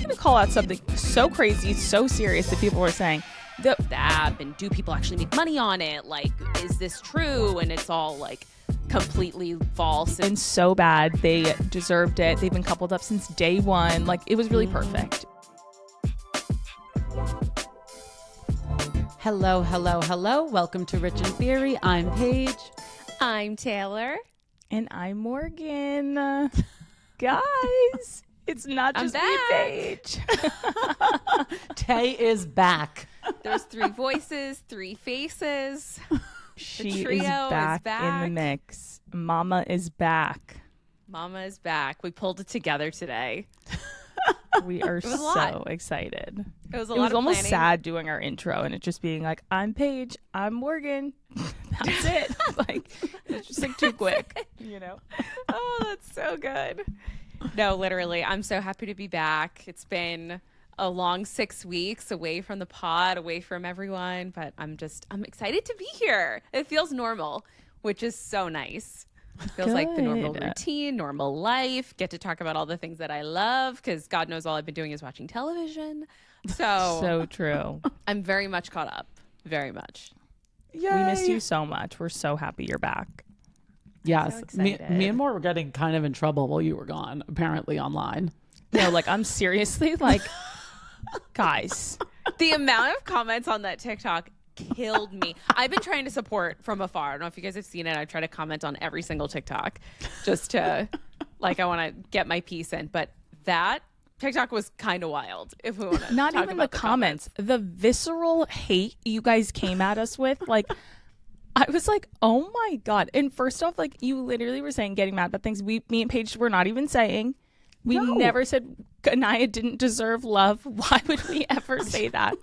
just going to call out something so crazy, so serious that people were saying, the app, and do people actually make money on it? Like, is this true? And it's all like completely false. And so bad. They deserved it. They've been coupled up since day one. Like, it was really perfect. Hello, hello, hello. Welcome to Rich in Theory. I'm Paige. I'm Taylor. And I'm Morgan. Guys, it's not just me, Paige. Tay is back. There's 3 voices, 3 faces. She is back in the mix. Mama is back. Mama is back. We pulled it together today. We are so excited. It was almost planning. sad doing our intro and it just being like, I'm Paige, I'm Morgan. That's it. Like, it's just like too quick, you know? Oh, that's so good. No, literally, I'm so happy to be back. It's been a long 6 weeks away from the pod, away from everyone, but I'm excited to be here. It feels normal, which is so nice. It feels like the normal routine, normal life. Get to talk about all the things that I love because God knows all I've been doing is watching television. So true. I'm very much caught up. Very much. Yay. We miss you so much. We're so happy you're back. Yes. So me and Moore were getting kind of in trouble while you were gone, apparently online. No, like I'm seriously like, guys. The amount of comments on that TikTok killed me. I've been trying to support from afar. I don't know if you guys have seen it. I try to comment on every single TikTok just to, like, I want to get my piece in. But that TikTok was kind of wild. If we want to not talk even about the comments, the visceral hate you guys came at us with, like. I was like, oh my God. And first off, like you literally were saying getting mad about things me and Paige were not even saying. We never said Anaya didn't deserve love. Why would we ever say that?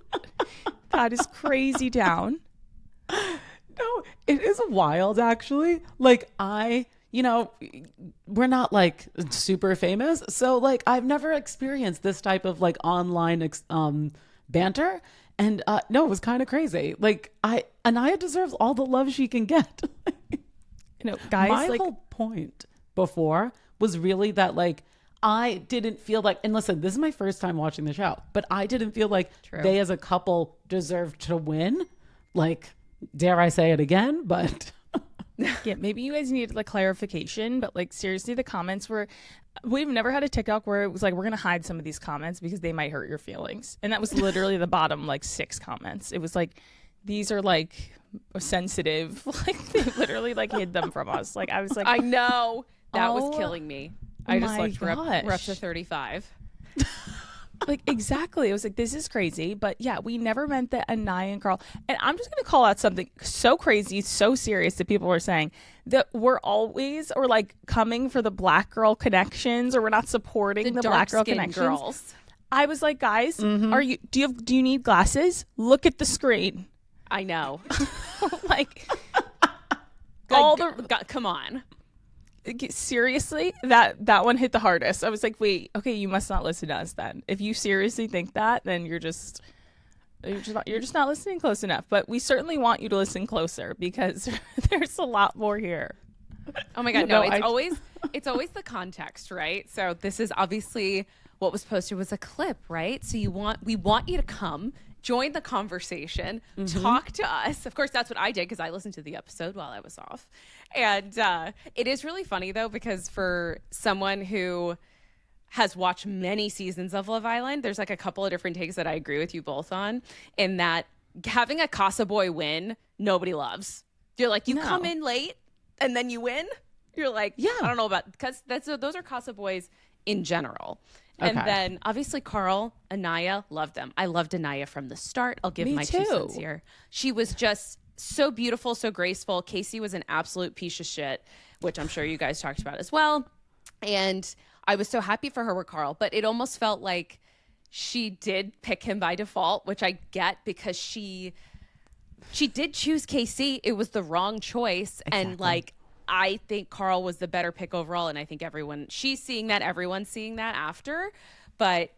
That is crazy town. No, it is wild actually. Like we're not like super famous. So like I've never experienced this type of like online banter. And no, it was kind of crazy. Like Anaya deserves all the love she can get. Guys, my like, whole point before was really that like I didn't feel like, and listen, this is my first time watching the show, but I didn't feel like they as a couple deserved to win. Like, dare I say it again? But yeah, maybe you guys needed like clarification, but like seriously, the comments were, we've never had a TikTok where it was like, we're going to hide some of these comments because they might hurt your feelings. And that was literally the bottom like 6 comments. It was like, these are like sensitive. Like they literally like hid them from us. Like I was like, I know. That was killing me. I just looked, we're up to 35. Like exactly. I was like, this is crazy. But yeah, we never meant that Anaya and Carl. And I'm just going to call out something so crazy, so serious that people were saying that we're always or like coming for the black girl connections or we're not supporting the black girl connections. Girls. I was like, guys, do you need glasses? Look at the screen. I know. Like come on. Seriously, that one hit the hardest. I was like, wait, okay, you must not listen to us then. If you seriously think that, then you're just not listening close enough. But we certainly want you to listen closer because there's a lot more here. Oh my God, it's always the context, right? So this is obviously what was posted was a clip, right? So we want you to come join the conversation, talk to us. Of course, that's what I did because I listened to the episode while I was off. And it is really funny, though, because for someone who has watched many seasons of Love Island, there's like a couple of different takes that I agree with you both on, in that having a Casa Boy win, nobody loves. You're like, you come in late and then you win. You're like, yeah, I don't know about, because those are Casa Boys in general. Okay. And then obviously Carl, Anaya, loved them. I loved Anaya from the start. I'll give my 2 cents here. She was just so beautiful, so graceful. Casey was an absolute piece of shit, which I'm sure you guys talked about as well. And I was so happy for her with Carl, but it almost felt like she did pick him by default, which I get because she did choose Casey. It was the wrong choice. Exactly. And like, I think Carl was the better pick overall, and I think she's seeing that, everyone's seeing that after. But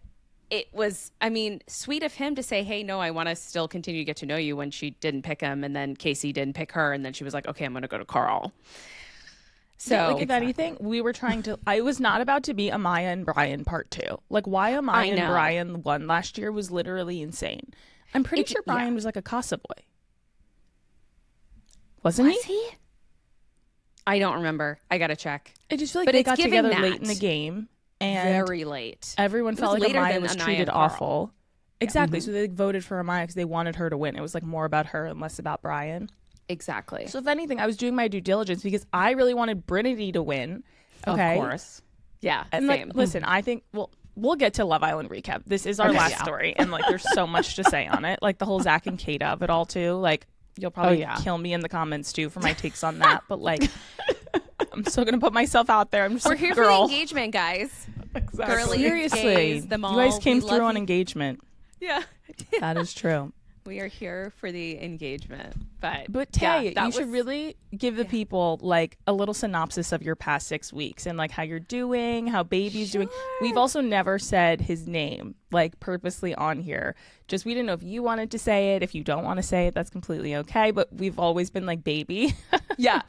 it was, I mean, sweet of him to say, hey, no, I want to still continue to get to know you, when she didn't pick him, and then Casey didn't pick her, and then she was like, okay, I'm going to go to Carl. So like, if anything, we were trying to. I was not about to be Amaya and Brian part 2. Like, why Amaya and Brian won last year was literally insane. I'm pretty sure Brian was like a Casa boy. Wasn't he? I don't remember. I gotta check. I just feel like they got together late in the game, and very late. Everyone felt like Amaya was treated awful. Exactly. So they voted for Amaya because they wanted her to win. It was like more about her and less about Brian. Exactly. So if anything, I was doing my due diligence because I really wanted Trinity to win. Okay. Of course. Yeah. And like, listen, I think we'll get to Love Island recap. This is our last story, and like, there's so much to say on it. Like the whole Zach and Kate of it all too. Like, you'll probably kill me in the comments too for my takes on that. But like, I'm still gonna put myself out there. I'm just We're here for the engagement, guys. Exactly. Girlies, Seriously, gays, you guys came through on engagement. Yeah. That is true. We are here for the engagement. But Tay, you should really give the people like a little synopsis of your past 6 weeks and like how you're doing, how baby's doing. We've also never said his name like purposely on here. Just we didn't know if you wanted to say it. If you don't want to say it, that's completely okay. But we've always been like baby. Yeah.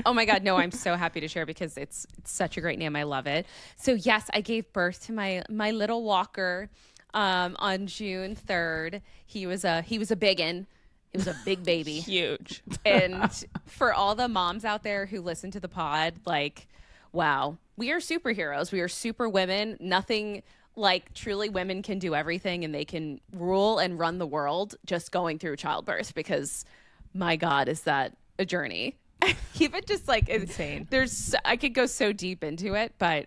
Oh my God. No, I'm so happy to share because it's such a great name. I love it. So yes, I gave birth to my little Walker on June 3rd. He was a biggin. It was a big baby. Huge. And for all the moms out there who listen to the pod, like, wow, we are superheroes. We are super women. Nothing like truly women can do everything and they can rule and run the world just going through childbirth because my God, is that a journey. Even just like insane. I could go so deep into it, but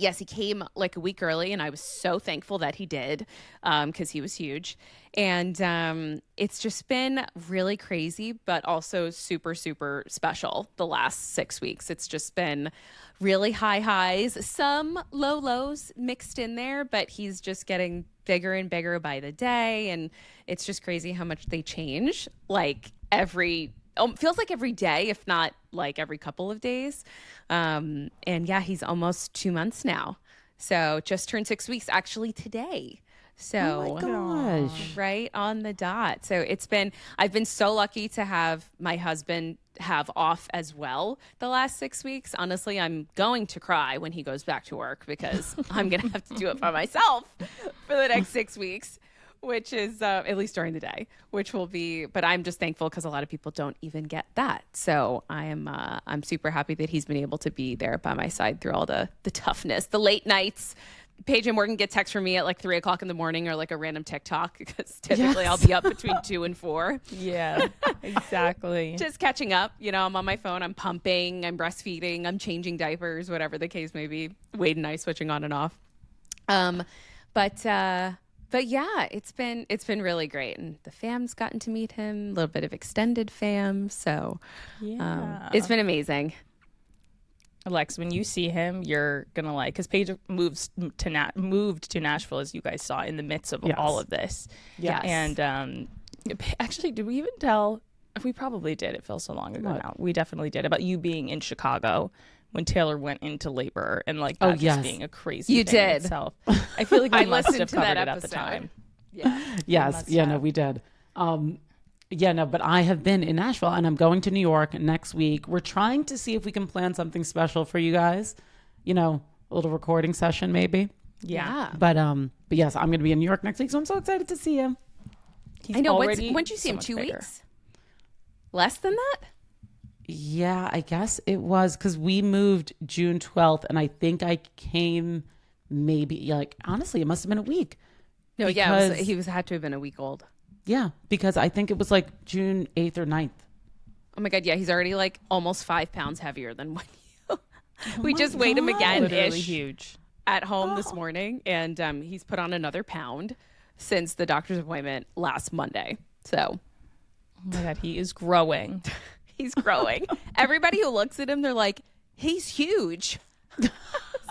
yes, he came like a week early, and I was so thankful that he did because he was huge. And it's just been really crazy, but also super, super special the last 6 weeks. It's just been really high highs, some low lows mixed in there, but he's just getting bigger and bigger by the day. And it's just crazy how much they change like feels like every day, if not like every couple of days. And yeah, he's almost 2 months now. So just turned 6 weeks actually today. So oh my gosh. Right on the dot. So I've been so lucky to have my husband have off as well the last 6 weeks. Honestly, I'm going to cry when he goes back to work because I'm going to have to do it by myself for the next 6 weeks. Which is at least during the day, which will be, but I'm just thankful because a lot of people don't even get that. So I'm super happy that he's been able to be there by my side through all the toughness, the late nights. Paige and Morgan get texts from me at like 3 o'clock in the morning or like a random TikTok because typically I'll be up between 2 and 4. Yeah, exactly. Just catching up. You know, I'm on my phone, I'm pumping, I'm breastfeeding, I'm changing diapers, whatever the case may be. Wade and I switching on and off. But yeah, it's been really great, and the fam's gotten to meet him, a little bit of extended fam, so it's been amazing. Alex, when you see him, you're gonna like, because Paige moved to Nashville, as you guys saw, in the midst of all of this. Yes. And actually, did we even tell? We probably did. It feels so long ago now. We definitely did, about you being in Chicago when Taylor went into labor and like that just being a crazy thing in itself. I feel like we must have covered it at the time. Yeah. Yes. Yeah, no, we did. But I have been in Nashville and I'm going to New York next week. We're trying to see if we can plan something special for you guys. You know, a little recording session maybe. Yeah. But yes, I'm going to be in New York next week, so I'm so excited to see him. I know. When did you see him? 2 weeks? Less than that? Yeah, I guess it was because we moved June 12th, and I think I came maybe like, honestly, it must have been a week. No, he had to have been a week old. Yeah, because I think it was like June 8th or 9th. Oh my God, yeah, he's already like almost 5 pounds heavier than when we just weighed him again. Literally huge. At home this morning, and he's put on another pound since the doctor's appointment last Monday. So, oh my God, he is growing. He's growing. Everybody who looks at him, they're like, he's huge.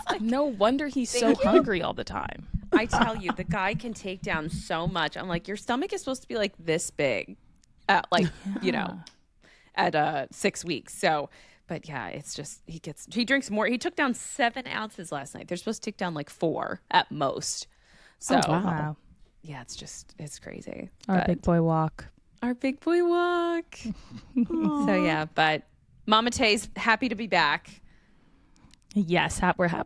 Like, no wonder he's so hungry all the time. I tell you, the guy can take down so much. I'm like, your stomach is supposed to be like this big, at 6 weeks. So, but yeah, it's just, he drinks more. He took down 7 ounces last night. They're supposed to take down like 4 at most. So, wow. Yeah, it's crazy. Our big boy walk. Our big boy walk. So yeah, but Mama Tay's happy to be back. Yes,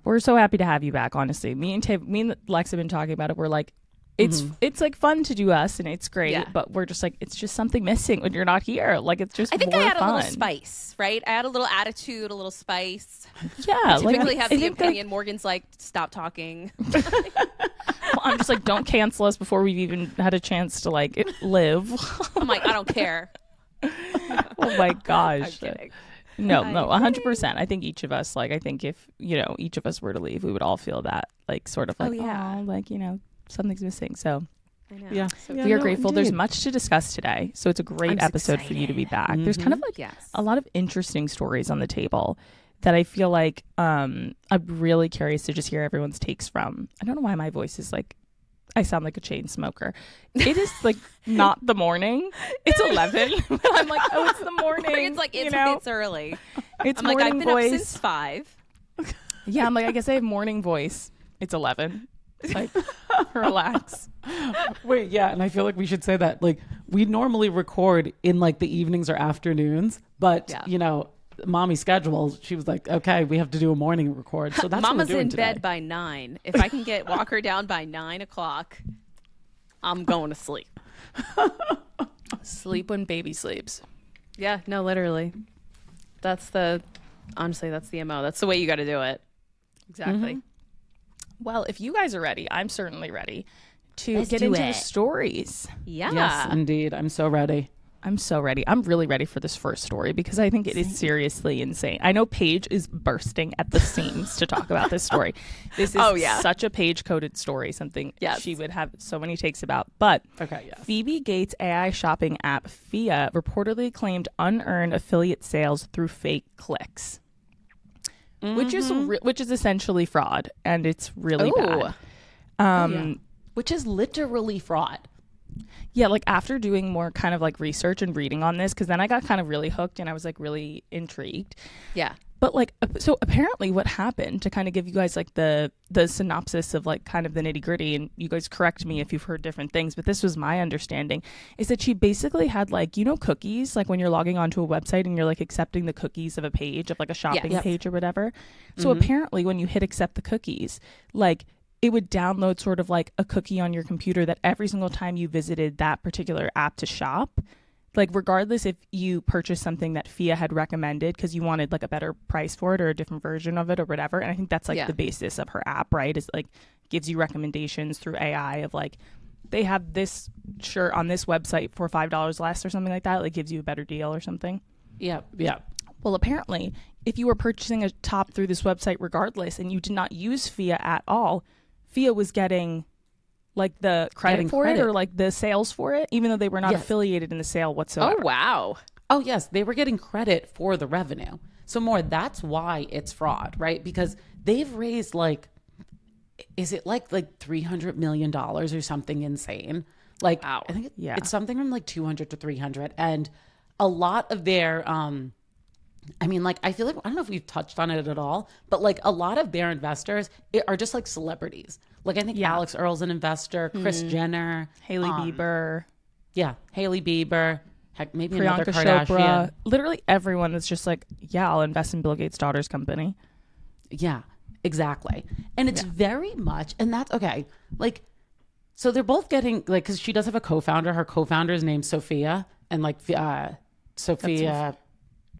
we're so happy to have you back. Honestly, me and Lex have been talking about it. We're like, it's like fun to do us, and it's great. But we're just like, it's just something missing when you're not here. Like, it's just. I think more I add fun. a little spice, right? I add a little attitude, a little spice. Yeah, I typically have the opinion. Morgan's like, stop talking. Well, I'm just like, don't cancel us before we've even had a chance to like live. I'm like, I don't care. Oh my gosh. I'm kidding. No, 100%. I think each of us, like, I think if, each of us were to leave, we would all feel that, like, sort of like, oh, like, something's missing. So, I know. Yeah. So we are grateful. Indeed. There's much to discuss today. So it's a great episode for you to be back. There's kind of like a lot of interesting stories on the table that I feel like I'm really curious to just hear everyone's takes from. I don't know why my voice is like, I sound like a chain smoker. It is like not the morning. It's 11. But I'm like, oh, it's the morning. It's like, it's early. It's I'm morning like, I've been voice. up since 5. Yeah, I'm like, I guess I have morning voice. It's 11. Like, relax. Wait, yeah, and I feel like we should say that. Like, we normally record in like the evenings or afternoons, but Mommy's schedule, she was like, okay, we have to do a morning record. So that's Mama's what we're doing in today. bed by 9. If I can walk her down by 9 o'clock, I'm going to sleep. Sleep when baby sleeps. Yeah, no, literally. Honestly, that's the MO. That's the way you got to do it. Exactly. Well, if you guys are ready, I'm certainly ready to get into the stories. Yeah. Yes, indeed. I'm so ready. I'm so ready. I'm really ready for this first story because I think it is seriously insane. I know Paige is bursting at the seams to talk about this story. This is such a Paige-coded story, something she would have so many takes about. But Phoebe Gates' AI shopping app, Phia, reportedly claimed unearned affiliate sales through fake clicks, which is essentially fraud, and it's really bad. Which is literally fraud. Yeah, like after doing more kind of like research and reading on this, because then I got kind of really hooked and I was like really intrigued. Yeah. But like, so apparently what happened, to kind of give you guys like the synopsis of like kind of the nitty gritty, and you guys correct me if you've heard different things, but this was my understanding, is that she basically had like, cookies, like when you're logging onto a website and you're like accepting the cookies of a page, of like a shopping page or whatever. So apparently when you hit accept the cookies, like it would download sort of like a cookie on your computer that every single time you visited that particular app to shop, like regardless if you purchased something that Phia had recommended because you wanted like a better price for it or a different version of it or whatever. And I think that's like the basis of her app, right? Is like gives you recommendations through AI of like, they have this shirt on this website for $5 less or something like that. Like gives you a better deal or something. Yeah. Yeah. Well, apparently if you were purchasing a top through this website regardless and you did not use Phia at all, Phia was getting like the credit for it or like the sales for it, even though they were not affiliated in the sale whatsoever. Oh, wow. Oh, yes. They were getting credit for the revenue. So that's why it's fraud, right? Because they've raised like, is it like $300 million or something insane? Like, wow. I think it's something from like 200 to 300. And a lot of their, I mean, like, I feel like, I don't know if we've touched on it at all, but like a lot of their investors are just like celebrities. Like, I think Alex Earl's an investor, Kris Jenner, Hailey Bieber. Yeah. Hailey Bieber. Heck, maybe Priyanka another Kardashian. Chopra. Literally everyone is just like, I'll invest in Bill Gates' daughter's company. Yeah, exactly. And it's very much, and that's okay. Like, so they're both getting, like, because she does have a co-founder. Her co-founder is named Sophia, and like Sophia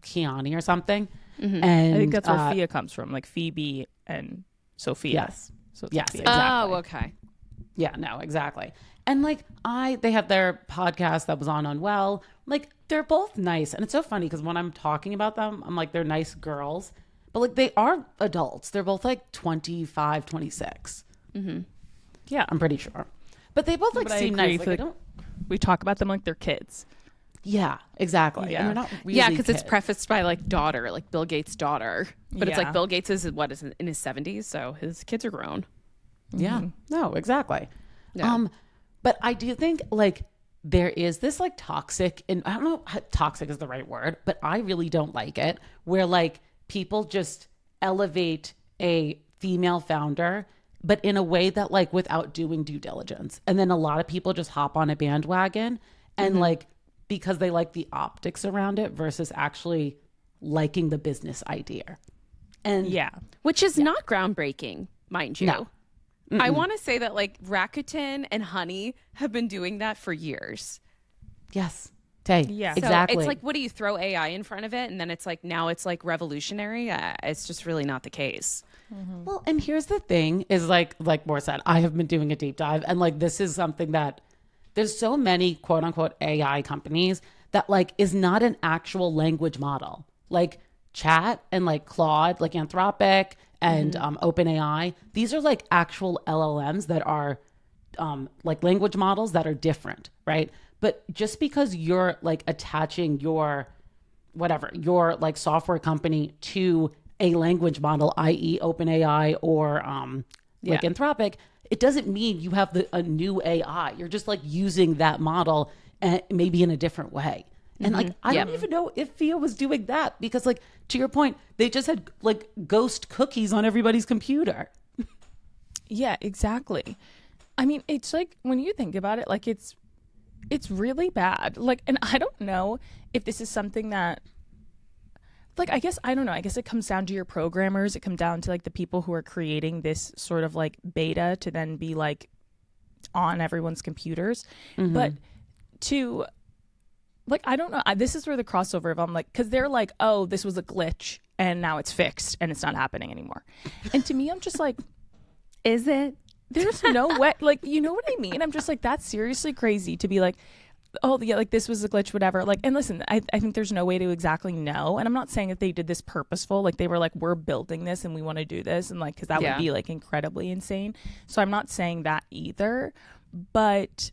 Kiani or something. And I think that's where Phia comes from, like Phoebe and Sophia. Yes. So exactly. Oh, okay. Yeah, no, exactly. And like they have their podcast that was on Unwell. Like, they're both nice. And it's so funny because when I'm talking about them, I'm like, they're nice girls. But like, they are adults. They're both like 25, 26. Yeah, I'm pretty sure. But they both like seem nice. Like, we talk about them like they're kids. Yeah, exactly. Yeah, and they're not really because it's prefaced by like daughter, like Bill Gates' daughter. But it's like Bill Gates is in his 70s, so his kids are grown. Yeah. No, exactly. Yeah. But I do think like there is this like toxic, and I don't know how toxic is the right word, but I really don't like it, where like people just elevate a female founder, but in a way that like without doing due diligence. And then a lot of people just hop on a bandwagon and like, because they like the optics around it versus actually liking the business idea. And which is not groundbreaking, mind you. No. I want to say that like Rakuten and Honey have been doing that for years. Yes. Tay. Yeah. Exactly. So it's like, what do you throw AI in front of it? And then it's like, now it's like revolutionary. It's just really not the case. Mm-hmm. Well, and here's the thing is like Moore said, I have been doing a deep dive, and like, this is something that there's so many quote unquote AI companies that like is not an actual language model. Like Chat and like Claude, like Anthropic and OpenAI, these are like actual LLMs that are like language models that are different, right? But just because you're like attaching your like software company to a language model, i.e. OpenAI or like Anthropic, it doesn't mean you have a new AI. You're just like using that model maybe in a different way. And like, I don't even know if Phia was doing that because like, to your point, they just had like ghost cookies on everybody's computer. Yeah, exactly. I mean, it's like, when you think about it, like it's really bad. Like, and I don't know if this is something that, like, I guess, I don't know. I guess it comes down to your programmers. It comes down to like the people who are creating this sort of like beta to then be like on everyone's computers. But to, like, I don't know. This is where the crossover of I'm like, because they're like, oh, this was a glitch and now it's fixed and it's not happening anymore. And to me, I'm just like, is it? There's no way. Like, you know what I mean? I'm just like, that's seriously crazy to be like, oh, yeah, like this was a glitch, whatever. Like, and listen, I think there's no way to exactly know. And I'm not saying that they did this purposeful. Like, they were like, we're building this and we want to do this. And like, because that would be like incredibly insane. So I'm not saying that either. But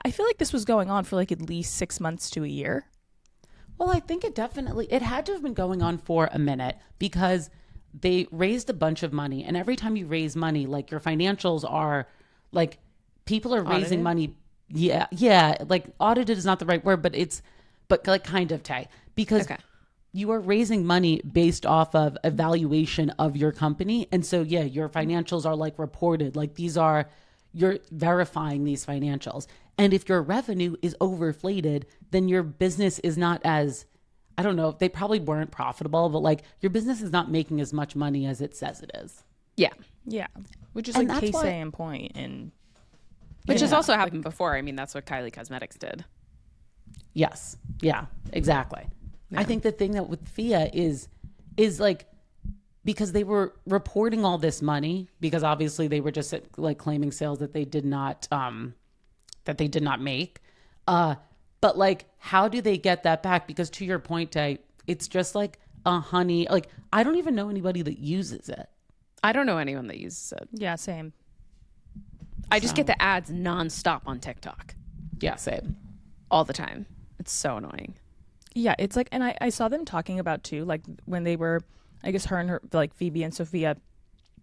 I feel like this was going on for like at least 6 months to a year. Well, I think it had to have been going on for a minute because they raised a bunch of money. And every time you raise money, like your financials are like, people are raising money. Yeah. Like audited is not the right word, but like kind of, Tay, because you are raising money based off of a valuation of your company. And so, yeah, your financials are like reported, like you're verifying these financials. And if your revenue is overinflated, then your business is not as, I don't know, they probably weren't profitable, but like your business is not making as much money as it says it is. Yeah. Yeah. Which is like case in point. And which has also happened before. I mean, that's what Kylie Cosmetics did. Yes. Yeah, exactly. Yeah. I think the thing that with Phia is like, because they were reporting all this money, because obviously they were just like claiming sales that they did not make. But like, how do they get that back? Because to your point, Tay, it's just like a Honey. Like, I don't even know anybody that uses it. I don't know anyone that uses it. Yeah, same. I just get the ads nonstop on TikTok. Yeah, same. All the time. It's so annoying. Yeah, it's like, and I saw them talking about too, like when they were, I guess her and her, like Phoebe and Sophia,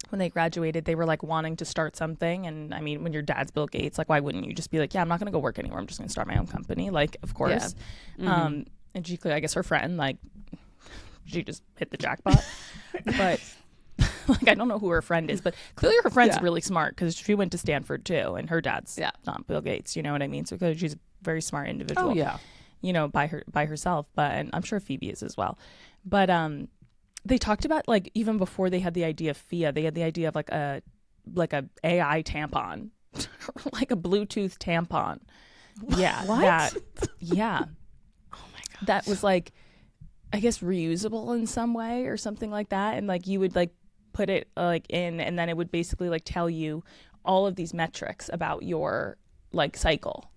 when they graduated, they were like wanting to start something. And I mean, when your dad's Bill Gates, like, why wouldn't you just be like, yeah, I'm not going to go work anywhere. I'm just going to start my own company. Like, of course. Yeah. And she, I guess her friend, like, she just hit the jackpot. But like, I don't know who her friend is, but clearly her friend's really smart because she went to Stanford too. And her dad's not Bill Gates, you know what I mean? So clearly she's a very smart individual. Oh, yeah. You know, by herself. But, and I'm sure Phoebe is as well. But, they talked about, like, even before they had the idea of Phia, they had the idea of like a AI tampon, like a Bluetooth tampon. Yeah. What? Yeah. Oh my God. That was like, I guess, reusable in some way or something like that. And like, you would like put it like in, and then it would basically like tell you all of these metrics about your like cycle.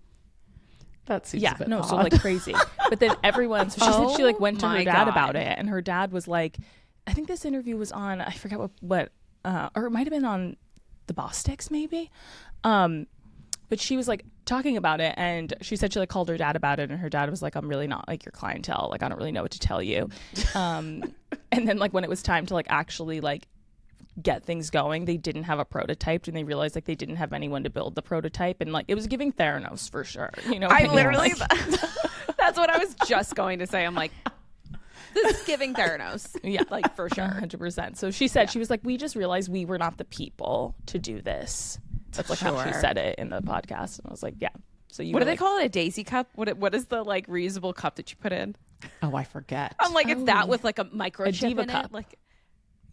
That seems a bit odd. So like crazy. But then everyone, so she said she like went to her dad about it, and her dad was like, I think this interview was on, I forget what or it might have been on the Bostics maybe. But she was like talking about it, and she said she like called her dad about it, and her dad was like, I'm really not like your clientele. Like, I don't really know what to tell you. And then like when it was time to like actually like get things going, they didn't have a prototype, and they realized like they didn't have anyone to build the prototype, and like it was giving Theranos for sure. You know, I literally that's what I was just going to say. I'm like, this is giving Theranos. Yeah, like for sure. 100%. So she said, she was like, we just realized we were not the people to do this. That's like how she said it in the podcast. And I was like, yeah. So you what do they call it? A daisy cup? What is the like reusable cup that you put in? Oh, I forget. I'm like, it's that with like a microchip diva in cup. it. Like,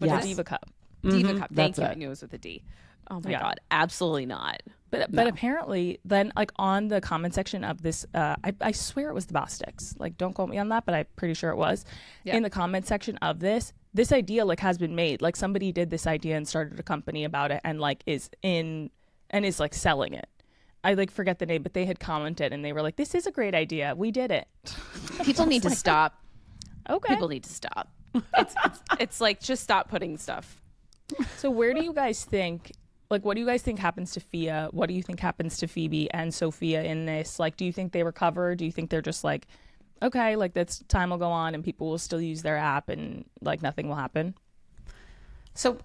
a diva cup. Diva cup. Thank that's you. it. I knew it was with a D. Oh my God. Absolutely not. But apparently then like on the comment section of this, I swear it was the Bostics. Like don't quote me on that, but I'm pretty sure it was. In the comment section of this idea like has been made. Like somebody did this idea and started a company about it and like is like selling it. I like forget the name, but they had commented and they were like, this is a great idea. We did it. People need to stop. Okay. People need to stop. It's like, just stop putting stuff. So where do you guys think, like, what do you guys think happens to Phia? What do you think happens to Phoebe and Sophia in this? Like, do you think they recover? Do you think they're just like, okay, like that's time will go on and people will still use their app and like nothing will happen? So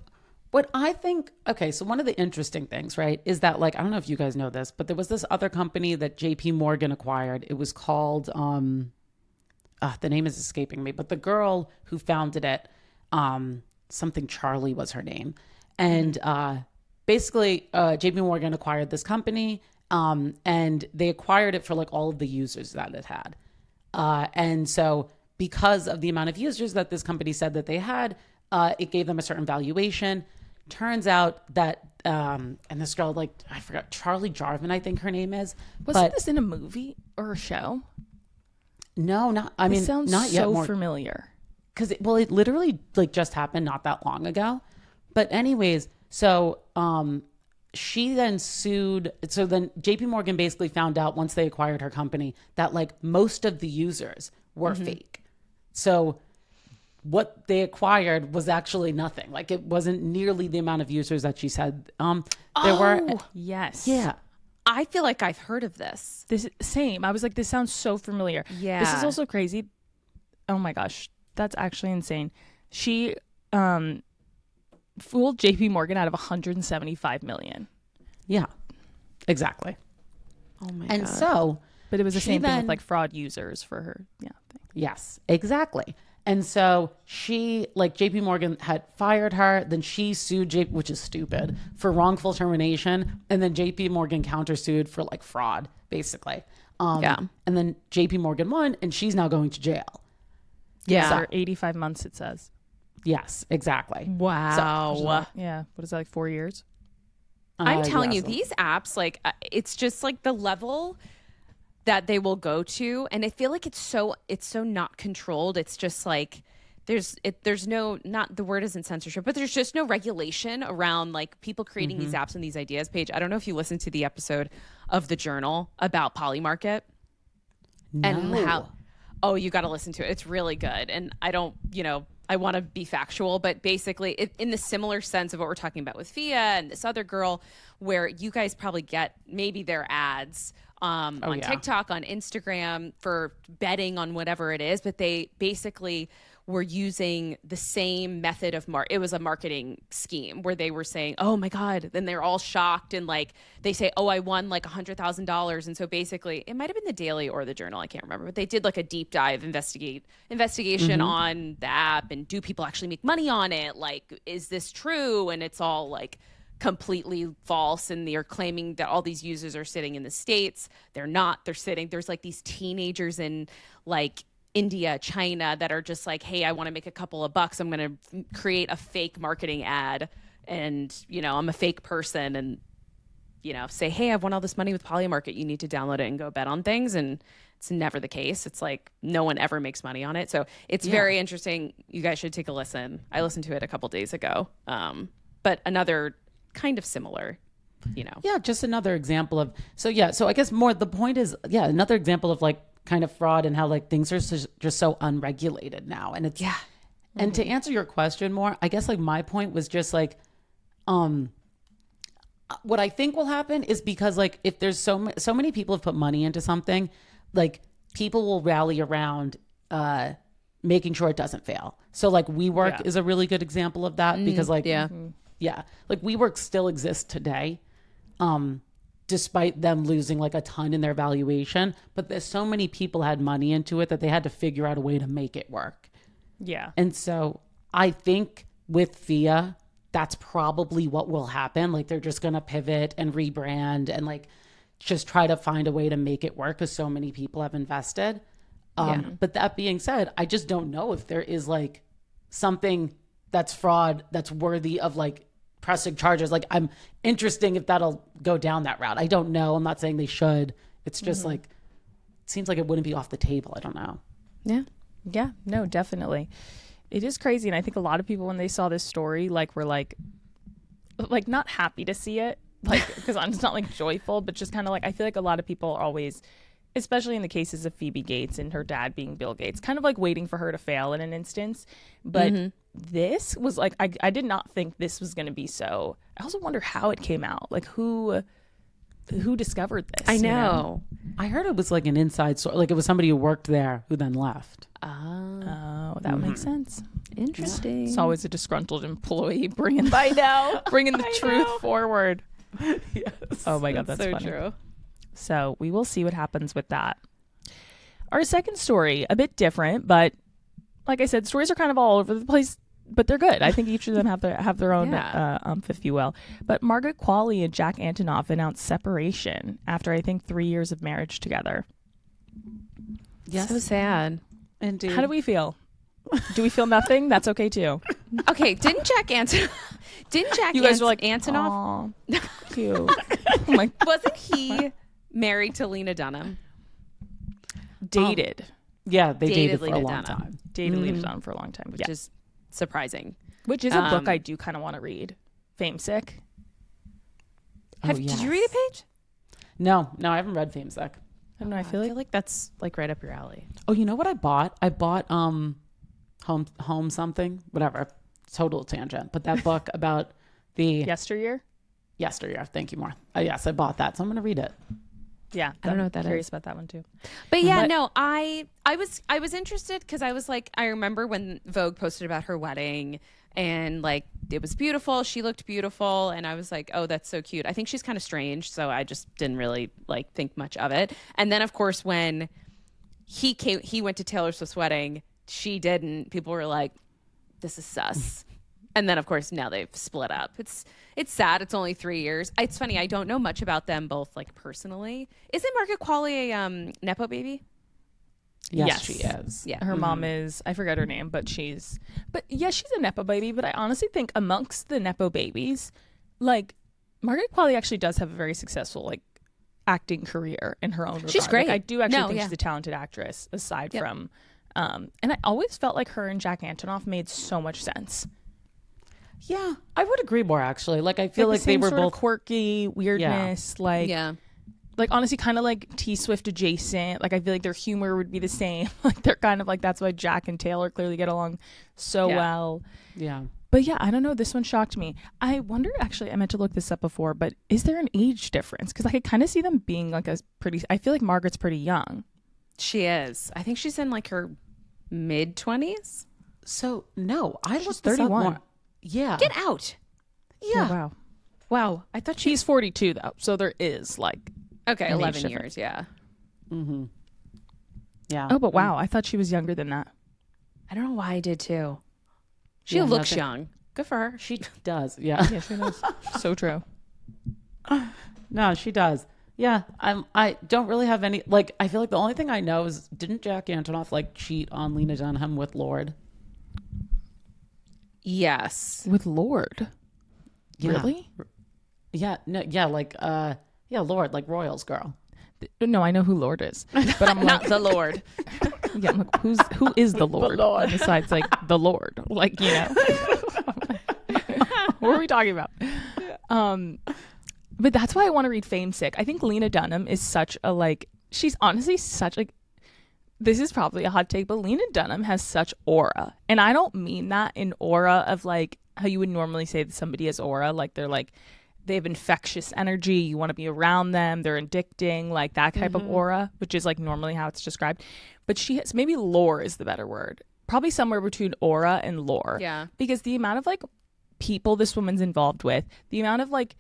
what I think, okay, so one of the interesting things, right, is that like, I don't know if you guys know this, but there was this other company that JP Morgan acquired. It was called, the name is escaping me, but the girl who founded it, something Charlie was her name. And basically, JP Morgan acquired this company and they acquired it for like all of the users that it had. And so because of the amount of users that this company said that they had, it gave them a certain valuation. Turns out that, and this girl, like, I forgot, Charlie Jarvin, I think her name is. Wasn't this in a movie or a show? No, not, I mean, sounds not yet. So more familiar. Because it literally like just happened not that long ago. But anyways, so she then sued. So then JP Morgan basically found out once they acquired her company that like most of the users were fake. So what they acquired was actually nothing. Like it wasn't nearly the amount of users that she said there were. Yes. Yeah. I feel like I've heard of this. This same. I was like, this sounds so familiar. Yeah. This is also crazy. Oh my gosh. That's actually insane. She fooled JP Morgan out of 175 million. Yeah. Exactly. Oh my And God. so, But it was the same thing then- with like fraud users for her. Yeah. Thing. yes, exactly. And so she, like JP Morgan had fired her, then she sued JP, which is stupid, for wrongful termination. And then JP Morgan countersued for like fraud, basically. Yeah. And then JP Morgan won and she's now going to jail. Yeah. For 85 months, it says. Yes, exactly. Wow. Yeah. What is that, like 4 years? I'm telling yeah, you, so- these apps, like, it's just like the level that they will go to, and I feel like it's so not controlled. It's just like there's no, not, the word isn't censorship, but there's just no regulation around like people creating these apps and these ideas. Paige, I don't know if you listened to the episode of The Journal about Polymarket and how. Oh, you got to listen to it. It's really good. And I don't, I want to be factual, but basically in the similar sense of what we're talking about with Phia and this other girl, where you guys probably get maybe their ads on TikTok, on Instagram for betting on whatever it is, but they basically were using the same method of it was a marketing scheme where they were saying, oh my God, then they're all shocked and like they say, oh, I won like $100,000. And so basically it might've been the Daily or the Journal, I can't remember, but they did like a deep dive investigation on the app and do people actually make money on it? Like, is this true? And it's all like completely false, and they're claiming that all these users are sitting in the States. They're not. They're sitting, there's like these teenagers in like India, China that are just like, hey, I want to make a couple of bucks, I'm going to create a fake marketing ad, and I'm a fake person, and say, hey, I've won all this money with Polymarket, you need to download it and go bet on things. And it's never the case. It's like no one ever makes money on it. So it's very interesting. You guys should take a listen. I listened to it a couple days ago, but another kind of similar, Yeah, just another example of, so I guess more the point is, another example of like kind of fraud and how like things are just so unregulated now. And it's, and to answer your question more, I guess like my point was just like, what I think will happen is because like if there's so many people have put money into something, like people will rally around making sure it doesn't fail. So like WeWork is a really good example of that because like like WeWork still exists today, despite them losing like a ton in their valuation. But there's so many people had money into it that they had to figure out a way to make it work. Yeah. And so I think with Phia, that's probably what will happen. Like they're just going to pivot and rebrand and like just try to find a way to make it work because so many people have invested. But that being said, I just don't know if there is like something that's fraud that's worthy of like pressing charges. Like I'm interested if that'll go down that route. I don't know. I'm not saying they should. It's just like, it seems like it wouldn't be off the table. I don't know. Yeah. Yeah. No, definitely. It is crazy. And I think a lot of people, when they saw this story, like were like not happy to see it. Like, because it's not like joyful, but just kind of like, I feel like a lot of people are always, especially in the cases of Phoebe Gates and her dad being Bill Gates, kind of like waiting for her to fail in an instance. But this was like, I did not think this was going to be so. I also wonder how it came out. Like who discovered this? I know. I heard it was like an inside story. Like it was somebody who worked there who then left. Oh, that would make sense. Interesting. It's always a disgruntled employee bringing the truth forward. Yes. Oh my God, that's so funny. true. So we will see what happens with that. Our second story, a bit different, but like I said, stories are kind of all over the place, but they're good. I think each of them have their own if you will. But Margaret Qualley and Zach Antonoff announced separation after I think 3 years of marriage together. Yes. So sad. Indeed. How do we feel? Do we feel nothing? That's okay too. Okay, didn't Zach You guys were like Antonoff? Cute. Oh my, Wasn't he married to Lena Dunham? dated. Yeah, they dated for a Lena long Dunham. time. Dated Lena Dunham for a long time. Which is surprising. Which is a book I do kind of want to read. Fame Sick. Did you read it, Paige? No, I haven't read Fame Sick. I don't know. I I feel like feel like that's like right up your alley. Oh, you know what I bought? I bought Home something, whatever. Total tangent. But that book about the Yesteryear. Thank you, more. Yes, I bought that, so I'm going to read it. Yeah, I don't know what that curious is. about that one too. But yeah, no, I was interested because I was like, I remember when Vogue posted about her wedding and like it was beautiful. She looked beautiful, and I was like, oh, that's so cute. I think she's kind of strange, so I just didn't really like think much of it. And then of course when he went to Taylor Swift's wedding, she didn't. People were like, this is sus. And then of course now they've split up. It's sad. It's only 3 years. It's funny. I don't know much about them both like personally. Isn't Margaret Qualley a Nepo baby? Yes, she is. Yeah. Her mom is, I forget her name, but she's a Nepo baby. But I honestly think amongst the Nepo babies, like Margaret Qualley actually does have a very successful like acting career in her own regard. She's great. Like, I do actually think she's a talented actress aside from, and I always felt like her and Zach Antonoff made so much sense. Yeah, I would agree more actually. Like I feel like the they same were sort both of quirky weirdness, like honestly kind of like T-Swift adjacent. Like I feel like their humor would be the same. Like they're kind of like, that's why Jack and Taylor clearly get along so well. Yeah. But yeah, I don't know. This one shocked me. I wonder, actually, I meant to look this up before, but is there an age difference? Because I could kind of see them being like I feel like Margaret's pretty young. She is. I think she's in like her mid-20s. So no, I She's looked this up 31. more. Yeah. Get out. Yeah. Oh, wow. Wow. I thought She's 42 though, so there is like okay, an age 11 difference. years, yeah. Mm-hmm. Yeah. Oh, but wow, I thought she was younger than that. I don't know why I did too. She Yeah, looks nothing- young. Good for her. She does. Yeah. Yeah, she does. So true. No, she does. Yeah. I don't really have any, like, I feel like the only thing I know is, didn't Jack Antonoff like cheat on Lena Dunham with Lord? Yes. With Lord. Yeah. Really? Yeah. No. Yeah. Like. Yeah. Lord, like Royals girl. No, I know who Lord is, but I'm Not like, the Lord. yeah, I'm like, who is the Lord? Besides, like the Lord, like what are we talking about? But that's why I want to read Fame Sick. I think Lena Dunham is such a like. She's honestly such like. This is probably a hot take, but Lena Dunham has such aura, and I don't mean that in aura of like how you would normally say that somebody has aura, like they're like. They have infectious energy. You want to be around them. They're addicting, like that type of aura, which is like normally how it's described. But she has, maybe lore is the better word. Probably somewhere between aura and lore. Yeah. Because the amount of like people this woman's involved with, the amount of like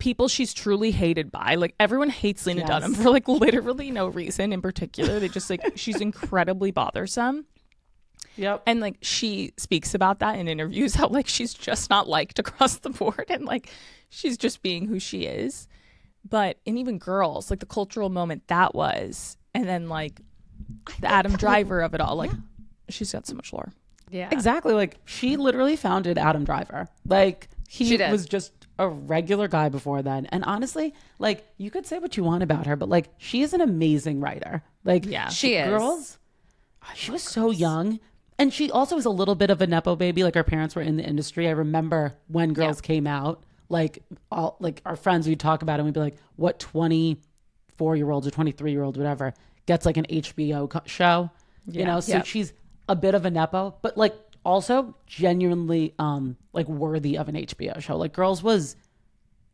people she's truly hated by, like everyone hates Lena Dunham for like literally no reason in particular. They just like, she's incredibly bothersome. Yep. And like she speaks about that in interviews, how like she's just not liked across the board and like she's just being who she is. But in even Girls, like the cultural moment that was, and then like the Adam Driver of it all, like she's got so much lore. Yeah, exactly. Like she literally founded Adam Driver. Like he was just a regular guy before then. And honestly, like you could say what you want about her, but like she is an amazing writer. Like she is. Girls, she was so young. And she also was a little bit of a Nepo baby. Like her parents were in the industry. I remember when Girls came out, like all like our friends, we'd talk about it and we'd be like, what 24-year-olds or 23-year-old, whatever, gets like an HBO show, you know? So she's a bit of a Nepo, but like also genuinely like worthy of an HBO show. Like Girls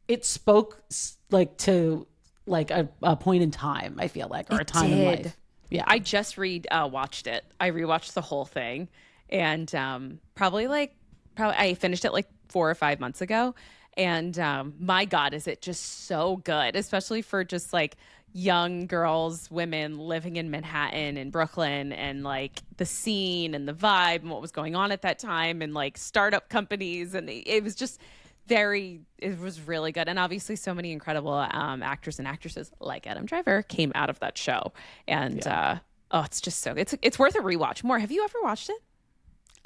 it spoke like to like a point in time, I feel like, or a time in life. Yeah, I just watched it. I rewatched the whole thing, and probably I finished it like 4 or 5 months ago. And my God, is it just so good, especially for just like young girls, women living in Manhattan and Brooklyn, and like the scene and the vibe and what was going on at that time, and like startup companies, and it was just it was really good. And obviously so many incredible actors and actresses like Adam Driver came out of that show. And it's just so it's worth a rewatch. More, have you ever watched it?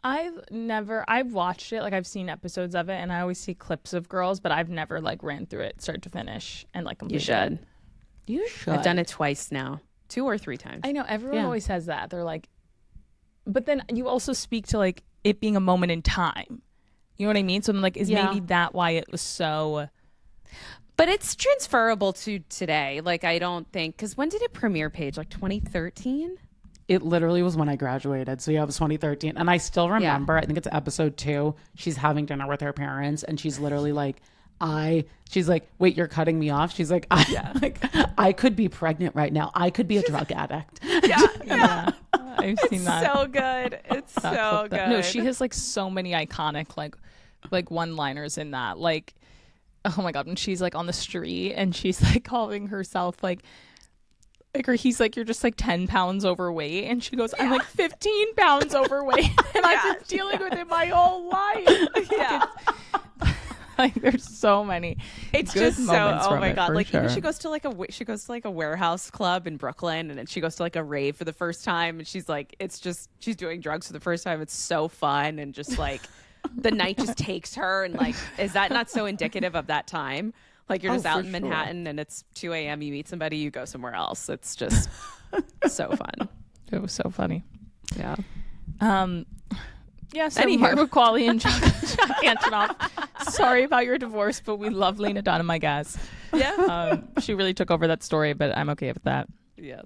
I've watched it, like I've seen episodes of it, and I always see clips of Girls, but I've never like ran through it start to finish and like completed. You should. I've done it twice now, 2 or 3 times. I know everyone always says that. They're like, but then you also speak to like it being a moment in time. You know what I mean? So I'm like, is maybe that why it was so? But it's transferable to today. Like, I don't think, because when did it premiere, Paige? Like 2013? It literally was when I graduated. So yeah, it was 2013. And I still remember, I think it's episode 2. She's having dinner with her parents and she's literally like, she's like, wait, you're cutting me off? She's like, I could be pregnant right now. I could be a drug addict. Yeah. I've seen that. So good. It's so good. No, she has like so many iconic like one-liners in that. Like, oh my God, when she's like on the street and she's like calling herself like or he's like, you're just like 10 pounds overweight, and she goes, I'm like 15 pounds overweight, and I've been dealing with it my whole life. Like there's so many. It's good just so. Oh my God! Like sure. even she goes to like a warehouse club in Brooklyn, and then she goes to like a rave for the first time, and she's like, she's doing drugs for the first time. It's so fun, and just like the night just takes her, and like, is that not so indicative of that time? Like you're just out in Manhattan, and it's 2 a.m. You meet somebody, you go somewhere else. It's just so fun. It was so funny. Yeah. Yeah, so Margaret, Qualley, and Jack Antonoff. Sorry about your divorce, but we love Lena Dunham, I guess. Yeah. She really took over that story, but I'm okay with that. Yeah.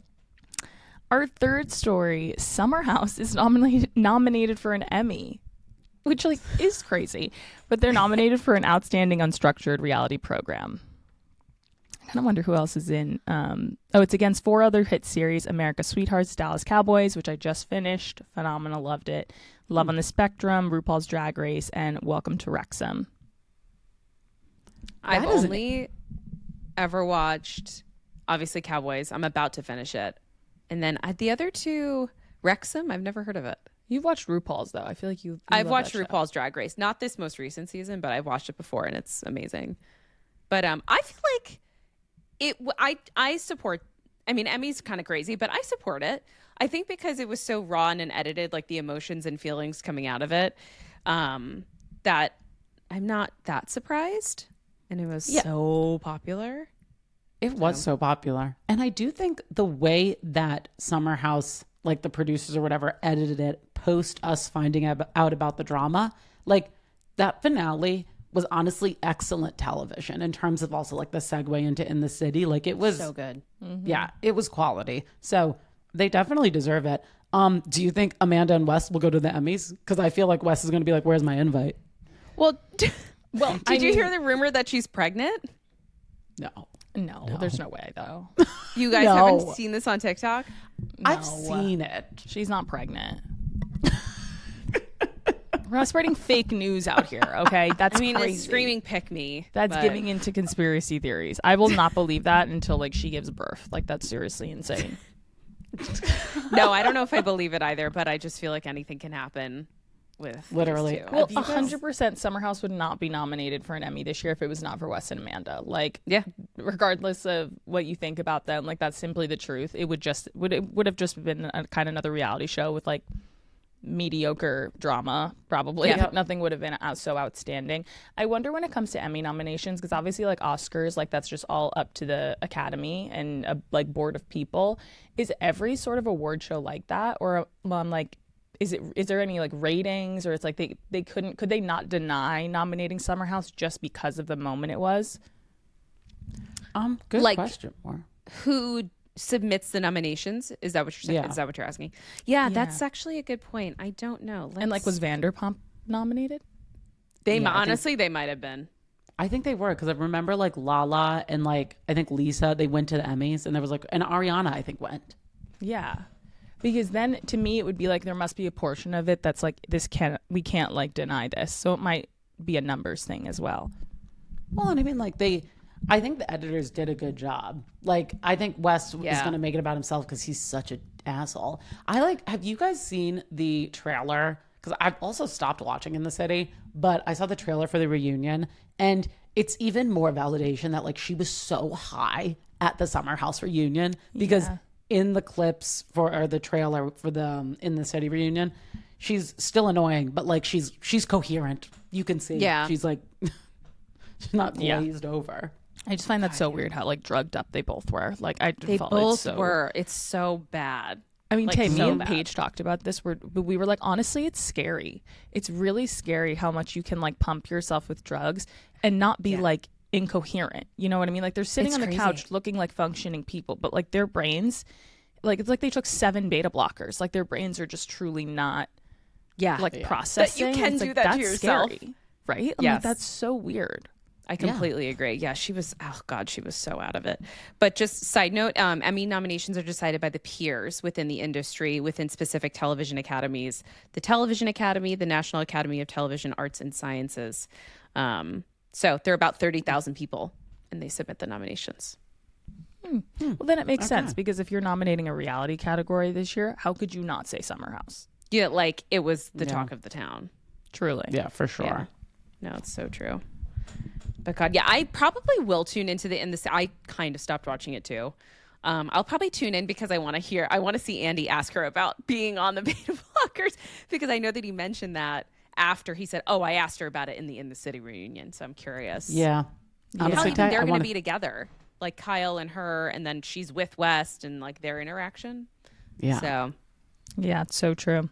Our third story, Summer House, is nominated for an Emmy, which like is crazy, but they're nominated for an outstanding unstructured reality program. I kind of wonder who else is in. It's against 4 other hit series: America's Sweethearts, Dallas Cowboys, which I just finished, phenomenal, loved it. Love on the Spectrum, RuPaul's Drag Race, and Welcome to Wrexham. I've only ever watched, obviously, Cowboys. I'm about to finish it. And then the other 2, Wrexham, I've never heard of it. You've watched RuPaul's, though. I feel like I've watched RuPaul's Drag Race. Not this most recent season, but I've watched it before, and it's amazing. But I feel like I support, I mean, Emmy's kind of crazy, but I support it. I think because it was so raw and edited, like the emotions and feelings coming out of it, that I'm not that surprised. And it was so popular. It was so popular. And I do think the way that Summer House, like the producers or whatever, edited it post us finding out about the drama, like that finale was honestly excellent television in terms of also like the segue into In the City. Like it was so good. Mm-hmm. Yeah, it was quality. So they definitely deserve it. Do you think Amanda and Wes will go to the Emmys? Because I feel like Wes is going to be like, where's my invite? Well, did you hear the rumor that she's pregnant? No, there's no way, though. You guys haven't seen this on TikTok? No. I've seen it. She's not pregnant. We're not spreading fake news out here, okay? That's crazy. It's screaming pick me. That's giving into conspiracy theories. I will not believe that until like she gives birth. Like that's seriously insane. No, I don't know if I believe it either, but I just feel like anything can happen. with literally. Well, 100% Summer House would not be nominated for an Emmy this year if it was not for Wes and Amanda. Like, yeah, regardless of what you think about them, like that's simply the truth. It would have just been a kind of another reality show with like mediocre drama, probably. Yeah. Nothing would have been so outstanding. I wonder when it comes to Emmy nominations, because obviously like Oscars, like that's just all up to the Academy and a like board of people. Is every sort of award show like that, or like is there any like ratings, or it's like could they not deny nominating Summer House just because of the moment it was? Good like, question. More. Who submits the nominations? Is that what you're saying? Yeah. Is that what you're asking? Yeah, that's actually a good point. I don't know. And like, was Vanderpump nominated? They honestly they might have been. I think they were, because I remember like Lala and like I think Lisa, they went to the Emmys, and there was like, and Ariana I think went. Yeah. Because then to me it would be like there must be a portion of it that's like we can't like deny this. So it might be a numbers thing as well. Well, and I mean like I think the editors did a good job. Like I think Wes is going to make it about himself because he's such an asshole. Have you guys seen the trailer? Because I've also stopped watching In the City, but I saw the trailer for the reunion, and it's even more validation that like she was so high at the Summer House reunion, because in the clips or the trailer for the In the City reunion, she's still annoying, but like she's coherent. You can see she's like she's not glazed over. I just find that so weird how like drugged up they both were. Like they both were. It's so bad. I mean, like, me and Paige talked about this. We were like, honestly, it's scary. It's really scary how much you can like pump yourself with drugs and not be like incoherent. You know what I mean? Like they're sitting on the couch looking like functioning people, but like their brains, like it's like they took 7 beta blockers. Like their brains are just truly not processing. But you can do that to yourself, scary, right? Yes. Like, that's so weird. I completely agree. Yeah, she was, oh God, she was so out of it. But just side note, Emmy nominations are decided by the peers within the industry, within specific television academies, the Television Academy, the National Academy of Television Arts and Sciences. So there are about 30,000 people, and they submit the nominations. Well, then it makes sense, because if you're nominating a reality category this year, how could you not say Summer House? Yeah, like it was the talk of the town. Truly. Yeah, for sure. Yeah. No, it's so true. But God, yeah, I probably will tune into I kind of stopped watching it too. I'll probably tune in because I want to see Andy ask her about being on the beta blockers, because I know that he mentioned that after he said, "Oh, I asked her about it in the City reunion." So I'm curious. Yeah. Honestly, how do you think they're going to be together? Like Kyle and her, and then she's with West, and like their interaction. Yeah. So. Yeah, it's so true.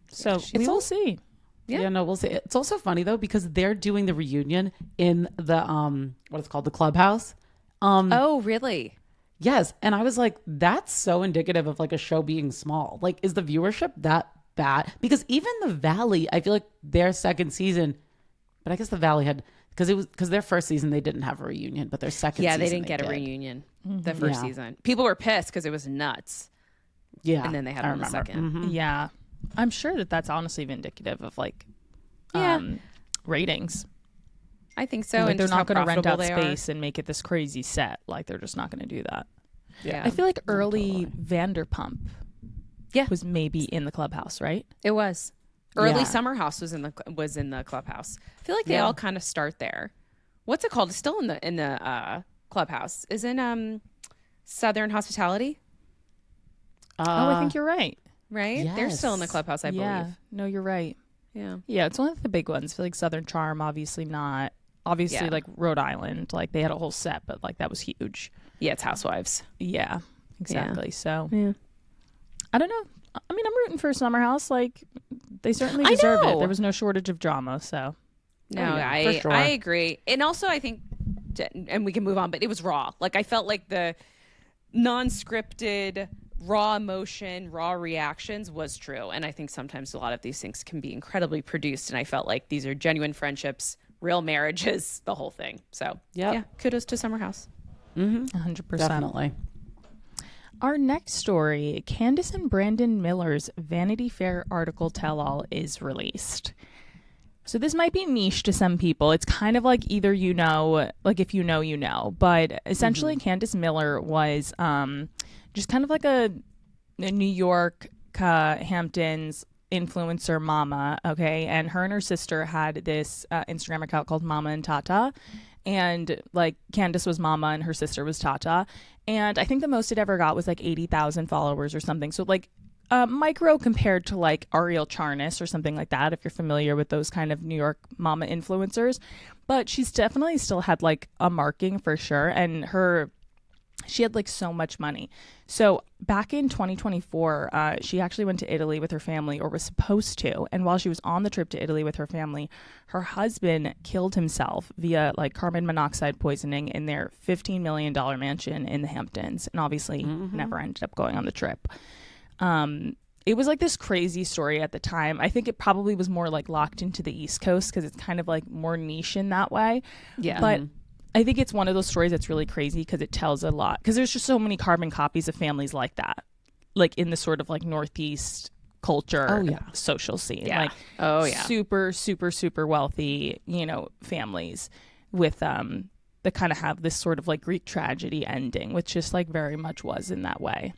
So we will see. Yeah, no, we'll see. It's also funny though, because they're doing the reunion in the what is it called, the clubhouse. Oh, really? Yes, and I was like, that's so indicative of like a show being small. Like, is the viewership that bad? Because even the Valley, I feel like their second season, but I guess the Valley had, because their first season they didn't have a reunion, but their second season they didn't get a reunion the first season. People were pissed because it was nuts. Yeah, and then they had it on the second. Yeah. I'm sure that that's honestly indicative of like ratings. I think so. Like, and they're not going to rent out space and make it this crazy set. Like they're just not going to do that. Yeah. I feel like early Vanderpump was maybe in the clubhouse, right? It was. Early Summer House was in the clubhouse. I feel like they all kind of start there. What's it called? It's still in the clubhouse. Is in Southern Hospitality? I think you're right. Right? Yes. They're still in the clubhouse, I believe. No, you're right. Yeah. Yeah, it's one of the big ones. I feel like Southern Charm, obviously not. Obviously, like Rhode Island, like they had a whole set, but like that was huge. Yeah, it's Housewives. Yeah, exactly. Yeah. So, yeah. I don't know. I mean, I'm rooting for Summer House. Like, they certainly deserve it. There was no shortage of drama, so. No, I agree. And also, I think, and we can move on, but it was raw. Like, I felt like the non-scripted, raw emotion, raw reactions was true. And I think sometimes a lot of these things can be incredibly produced. And I felt like these are genuine friendships, real marriages, the whole thing. So, yeah, kudos to Summer House. 100%. Definitely. Our next story, Candace and Brandon Miller's Vanity Fair article tell-all is released. So this might be niche to some people. It's kind of like either you know, like if you know, you know. But essentially, Candace Miller was just kind of like a New York, Hamptons influencer Mama, okay, and her sister had this Instagram account called Mama and Tata, and like Candace was Mama and her sister was Tata, and I think the most it ever got was like 80,000 followers or something. So like micro compared to like Ariel Charnas or something like that, if you're familiar with those kind of New York mama influencers. But she's definitely still had like a marking for sure, and she had like so much money. So back in 2024, she actually went to Italy with her family, or was supposed to. And while she was on the trip to Italy with her family, her husband killed himself via like carbon monoxide poisoning in their $15 million mansion in the Hamptons, and obviously never ended up going on the trip. It was like this crazy story at the time. I think it probably was more like locked into the East Coast because it's kind of like more niche in that way. Yeah. But I think it's one of those stories that's really crazy because it tells a lot, because there's just so many carbon copies of families like that, like in the sort of like Northeast culture, social scene. Like super, super, super wealthy, families with that kind of have this sort of like Greek tragedy ending, which just like very much was in that way.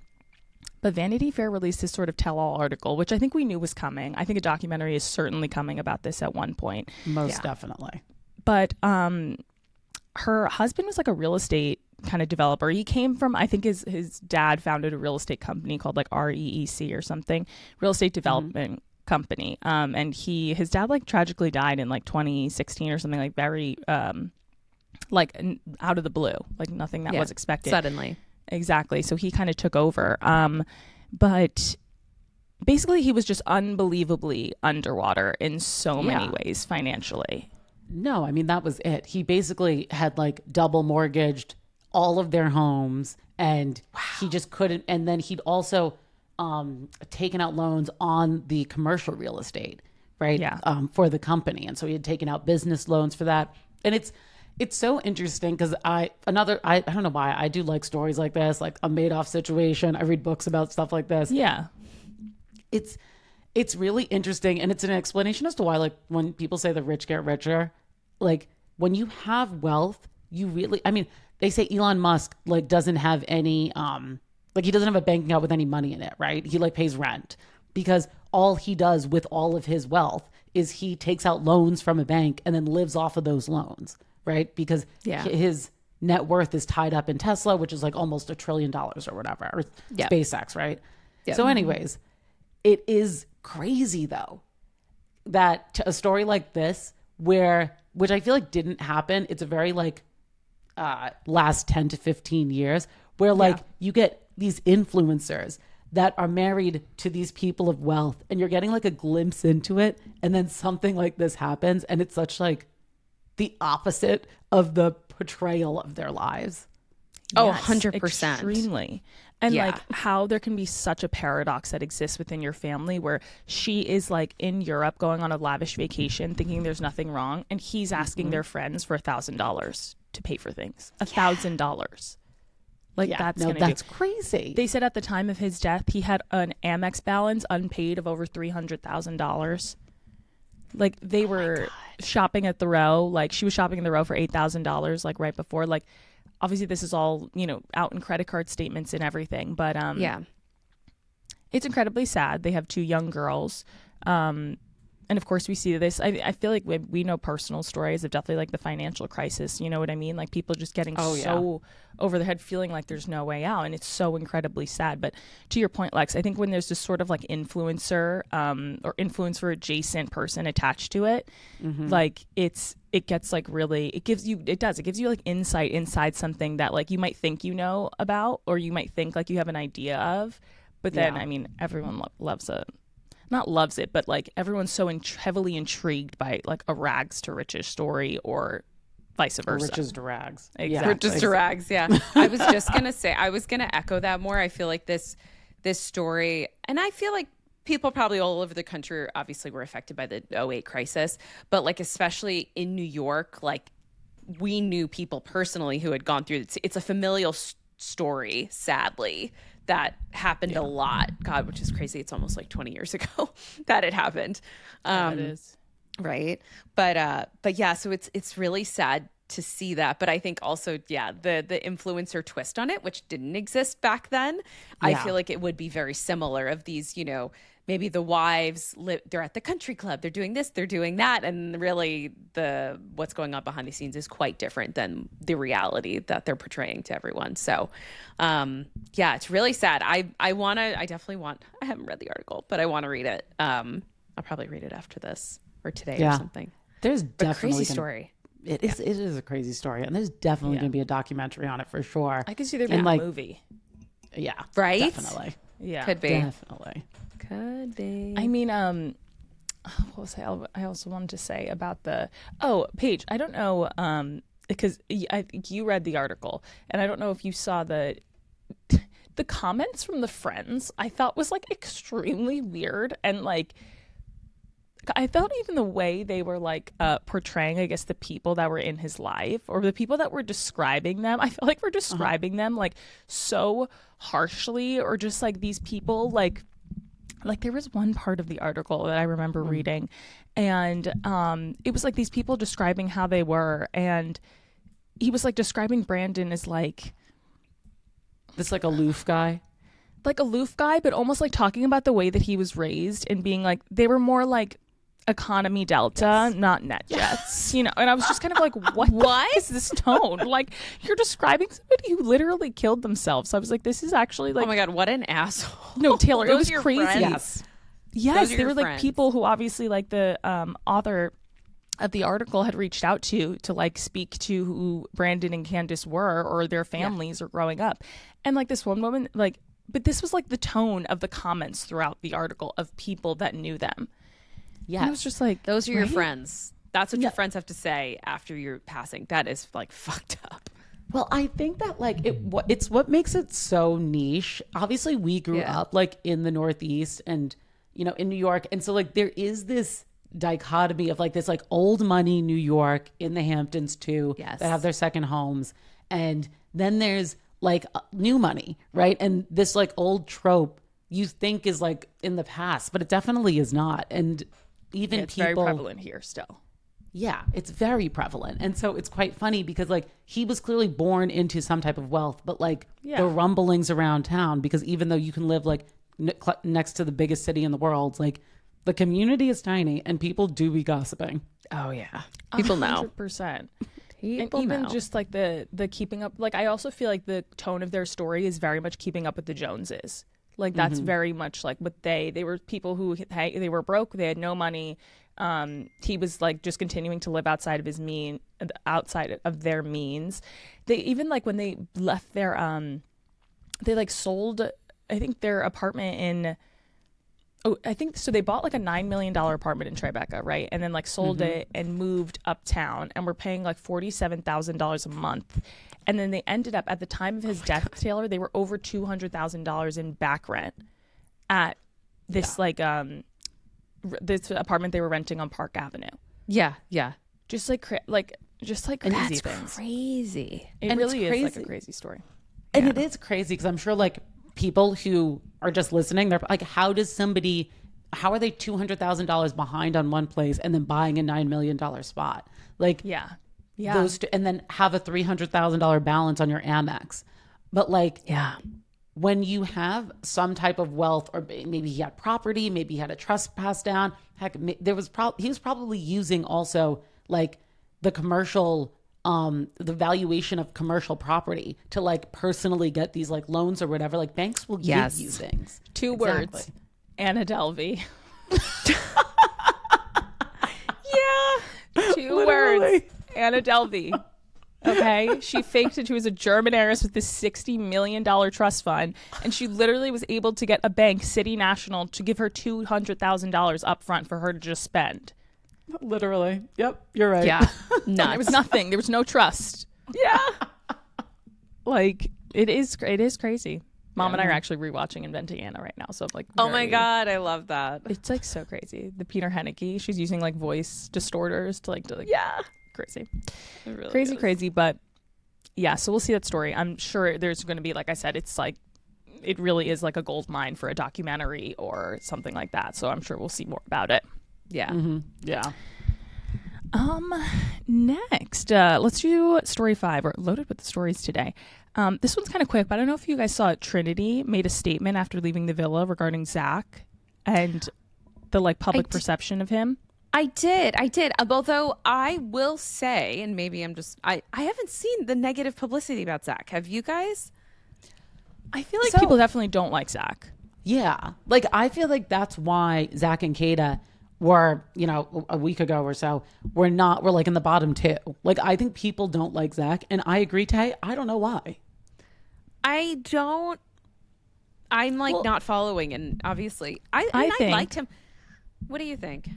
But Vanity Fair released this sort of tell-all article, which I think we knew was coming. I think a documentary is certainly coming about this at one point. Most definitely. But her husband was like a real estate kind of developer. He came from, I think his dad founded a real estate company called like REEC or something, real estate development company. And his dad like tragically died in like 2016 or something, like very like out of the blue, like nothing that was expected. Suddenly. Exactly. So he kind of took over. But basically he was just unbelievably underwater in so many ways financially. No, I mean, that was it. He basically had like double mortgaged all of their homes, and he just couldn't. And then he'd also taken out loans on the commercial real estate, right? Yeah. For the company. And so he had taken out business loans for that. And it's so interesting because I don't know why I do like stories like this, like a Madoff situation. I read books about stuff like this. Yeah. It's really interesting, and it's an explanation as to why, like, when people say the rich get richer, like, when you have wealth, you really, I mean, they say Elon Musk, like, doesn't have any, like, he doesn't have a bank account with any money in it, right? He, like, pays rent because all he does with all of his wealth is he takes out loans from a bank and then lives off of those loans, right? Because his net worth is tied up in Tesla, which is, like, almost $1 trillion or whatever, or SpaceX, right? Yep. So anyways, it is crazy though that a story like this, which I feel like didn't happen, it's a very like last 10 to 15 years where like you get these influencers that are married to these people of wealth, and you're getting like a glimpse into it, and then something like this happens, and it's such like the opposite of the portrayal of their lives. Oh, 100%. Extremely. And like how there can be such a paradox that exists within your family where she is like in Europe going on a lavish vacation thinking there's nothing wrong, and he's asking their friends for $1,000 to pay for things. $1,000. Like that's crazy. They said at the time of his death he had an Amex balance unpaid of over $300,000. Like they were shopping at the Row, like she was shopping in the Row for $8,000 like right before, like obviously this is all, out in credit card statements and everything, but it's incredibly sad. They have 2 young girls. And of course we see this. I feel like we know personal stories of definitely like the financial crisis. You know what I mean? Like people just getting so over their head, feeling like there's no way out. And it's so incredibly sad. But to your point, Lex, I think when there's this sort of like influencer or influencer adjacent person attached to it, like it gets like really, it gives you like insight inside something that like you might think you know about, or you might think like you have an idea of. But then, I mean, everyone loves it. Not loves it, but like everyone's so heavily intrigued by like a rags to riches story, or vice versa. Or riches to rags. Exactly. Riches to rags. Yeah. I was just going to say, I was going to echo that more. I feel like this story, and I feel like people probably all over the country obviously were affected by the 2008 crisis, but like especially in New York, like we knew people personally who had gone through it. It's a familial story, sadly, that happened a lot. God, which is crazy. It's almost like 20 years ago that it happened. It is. Right. But yeah, so it's really sad to see that. But I think also, the influencer twist on it, which didn't exist back then, I feel like it would be very similar of these, maybe the wives they're at the country club, they're doing this, they're doing that, and really what's going on behind the scenes is quite different than the reality that they're portraying to everyone. So it's really sad. I haven't read the article, but I want to read it. I'll probably read it after this or today or something. There's a definitely crazy story. It is a crazy story, and there's definitely going to be a documentary on it for sure. I could see there being a movie. Yeah, right? Definitely. Yeah, could be. Definitely. Could be. I mean, what was I also wanted to say about Paige. I don't know, because I think you read the article, and I don't know if you saw the comments from the friends. I thought was like extremely weird, and like I felt even the way they were like portraying, I guess, the people that were in his life or the people that were describing them. I feel like we're describing them like so harshly, or just like these people like there was one part of the article that I remember reading, and it was like these people describing how they were, and he was like describing Brandon as like this like aloof guy, but almost like talking about the way that he was raised and being like they were more like economy Delta, not net jets, and I was just kind of like, what is this tone? Like, you're describing somebody who literally killed themselves. I was like, this is actually like, oh my god, what an asshole. No, Taylor, it was your crazy. Friends. Yes, they were like people who obviously like the author of the article had reached out to like speak to who Brandon and Candace were, or their families or growing up, and like this one woman, like, but this was like the tone of the comments throughout the article of people that knew them. Yeah, I was just like, those are your friends. That's what your friends have to say after your passing. That is like fucked up. Well, I think that like it's what makes it so niche. Obviously, we grew up like in the Northeast and in New York, and so like there is this dichotomy of like this like old money New York in the Hamptons too, that have their second homes, and then there's like new money, right? And this like old trope you think is like in the past, but it definitely is not. And even it's very prevalent here still. Yeah, it's very prevalent. And so it's quite funny because like he was clearly born into some type of wealth, but like the rumblings around town, because even though you can live like next to the biggest city in the world, like the community is tiny and people do be gossiping. Oh yeah. People know. 100%. And even just like the keeping up, like I also feel like the tone of their story is very much keeping up with the Joneses. Like that's very much like what they were people who they were broke, they had no money. He was like just continuing to live outside of their means. They even like when they left their they like sold, I think, their apartment in they bought like a $9 million apartment in Tribeca, right? And then like sold it and moved uptown and were paying like $47,000 a month. And then they ended up, at the time of his death, Taylor, they were over $200,000 in back rent at this this apartment they were renting on Park Avenue. Yeah, yeah. Just like crazy That's things. Crazy. It really is like a crazy story. And it is crazy because I'm sure like people who are just listening, they're like, how are they $200,000 behind on one place and then buying a $9 million spot? Like, those two, and then have a $300,000 balance on your Amex. But like, when you have some type of wealth, or maybe he had property, maybe he had a trust passed down. Heck, he was probably using also like the commercial, the valuation of commercial property to like personally get these like loans or whatever. Like banks will give you things. Two words, Anna Delvey. Two words. Anna Delvey. Okay, she faked it. She was a German heiress with this $60 million trust fund, and she literally was able to get a bank, City National, to give her $200,000 up front for her to just spend. Literally. Yep, you're right. Yeah. There was nothing. There was no trust. Yeah. Like, it is crazy. Mom and I are actually rewatching Inventing Anna right now, so I'm like, oh my god, I love that. It's like so crazy. The Peter Haneke, she's using like voice distorters to crazy. Really crazy, but yeah, so we'll see that story. I'm sure there's going to be, like I said, it's like it really is like a gold mine for a documentary or something like that, so I'm sure we'll see more about it. Yeah. Yeah. Next, let's do story 5. We're loaded with the stories today. This one's kind of quick, but I don't know if you guys saw it. Trinity made a statement after leaving the villa regarding Zach and the like public perception of him. I did. Although I will say, and maybe I haven't seen the negative publicity about Zach. Have you guys? I feel like people definitely don't like Zach. Yeah. Like, I feel like that's why Zach and Kata were, you know, a week ago or so, we're like in the bottom 2. Like, I think people don't like Zach. And I agree, Tay. I don't know why. I'm like not following. And obviously, I liked him. What do you think?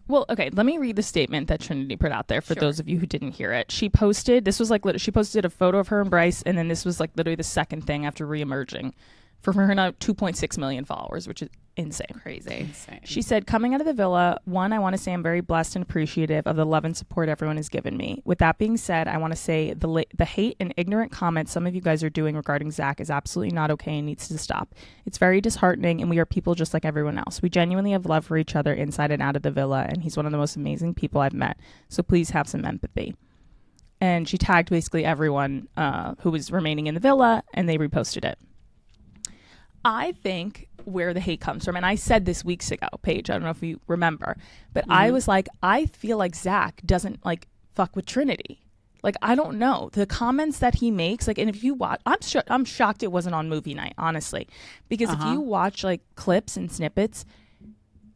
Well, okay, let me read the statement that Trinity put out there for those of you who didn't hear it. She posted a photo of her and Bryce, and then this was like literally the second thing after reemerging. For her now 2.6 million followers, which is insane. Crazy. Insane. She said, coming out of the villa, one, I want to say I'm very blessed and appreciative of the love and support everyone has given me. With that being said, I want to say the hate and ignorant comments some of you guys are doing regarding Zach is absolutely not okay and needs to stop. It's very disheartening, and we are people just like everyone else. We genuinely have love for each other inside and out of the villa, and he's one of the most amazing people I've met. So please have some empathy. And she tagged basically everyone who was remaining in the villa, and they reposted it. I think where the hate comes from, and I said this weeks ago, Paige, I don't know if you remember, but I was like, I feel like Zach doesn't like fuck with Trinity. Like, I don't know. The comments that he makes, like, and if you watch, I'm shocked it wasn't on movie night, honestly, because if you watch like clips and snippets,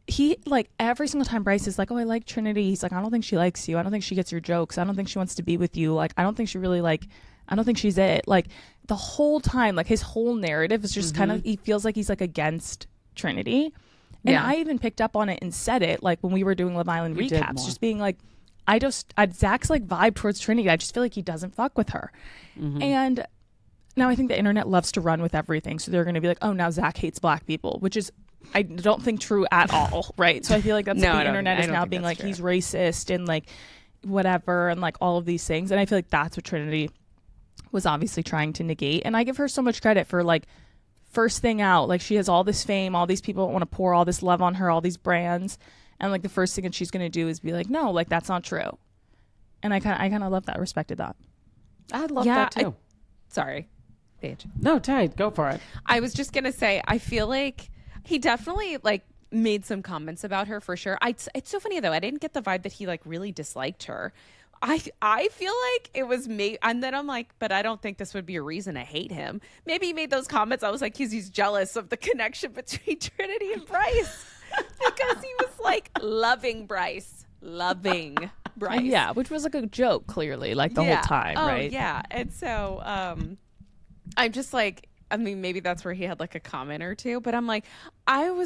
he like every single time Bryce is like, oh, I like Trinity. He's like, I don't think she likes you. I don't think she gets your jokes. I don't think she wants to be with you. Like, I don't think she really like, I don't think she's it. Like, the whole time, like, his whole narrative is just kind of, he feels like he's like against Trinity. And I even picked up on it and said it, like, when we were doing Love Island recaps, just being like, Zach's like vibe towards Trinity. I just feel like he doesn't fuck with her. And now I think the internet loves to run with everything. So they're going to be like, oh, now Zach hates black people, which is, I don't think true at all. Right. So I feel like that's what the internet is now being like, true. He's racist and like whatever and like all of these things. And I feel like that's what Trinity was obviously trying to negate. And I give her so much credit for like first thing out, like she has all this fame, all these people want to pour all this love on her, all these brands. And like the first thing that she's going to do is be like, no, like that's not true. And I kind of love that, respected that. I love that too. Sorry, Paige. No, Tay, go for it. I was just going to say, I feel like he definitely like made some comments about her for sure. It's so funny though. I didn't get the vibe that he like really disliked her. I feel like it was me, and then I'm like, but I don't think this would be a reason to hate him. Maybe he made those comments. I was like, he's jealous of the connection between Trinity and Bryce because he was like loving Bryce. Yeah, which was like a joke, clearly, like the whole time, right? Yeah, and so I'm just like, I mean, maybe that's where he had like a comment or two, but I'm like, I'm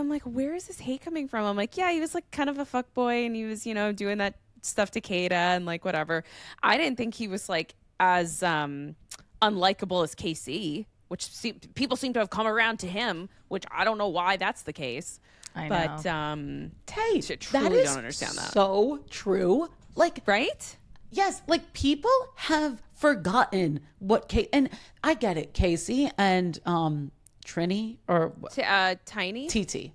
like, where is this hate coming from? I'm like, yeah, he was like kind of a fuckboy, and he was, you know, doing that stuff to Kata and like whatever. I didn't think he was like as unlikable as KC, which people seem to have come around to him, which I don't know why that's the case. I know. But Tay, truly don't understand that. So true. Like, right? Yes, like people have forgotten what and I get it, Casey and Trini or Tiny TT.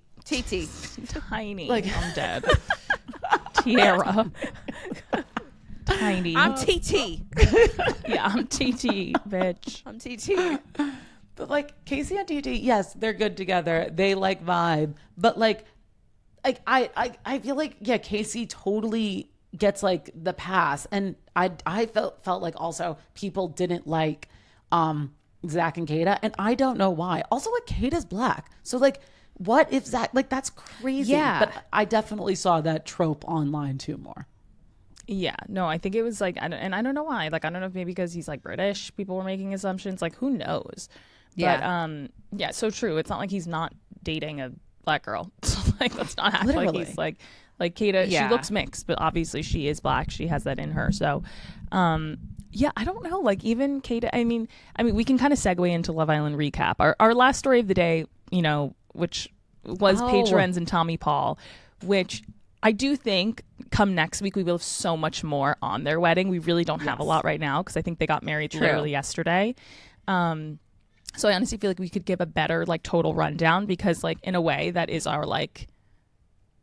Tiny. Like, I'm dead. Tiara. Tiny. I'm TT. Yeah, I'm TT, bitch. I'm TT. But like Casey and TT, yes, they're good together. They like vibe. But like I feel like, yeah, Casey totally gets like the pass. And I felt like also people didn't like Zach and Kata, and I don't know why. Also, like, Kata's black. So like, what if Zach, like, that's crazy. Yeah. But I definitely saw that trope online too more. Yeah, no, I think it was like, I don't know why. Like, I don't know if maybe because he's like British, people were making assumptions. Like, who knows? Yeah. But yeah, so true. It's not like he's not dating a black girl. So like, let's not act like he's like Kata. Yeah. She looks mixed, but obviously she is black. She has that in her. So, yeah, I don't know. Like, even Kata. I mean, we can kind of segue into Love Island recap. Our last story of the day, you know, which was Paige, Lorenze, and Tommy Paul, which I do think come next week we will have so much more on their wedding. We really don't have a lot right now because I think they got married literally yesterday. So I honestly feel like we could give a better like total rundown because like in a way that is our like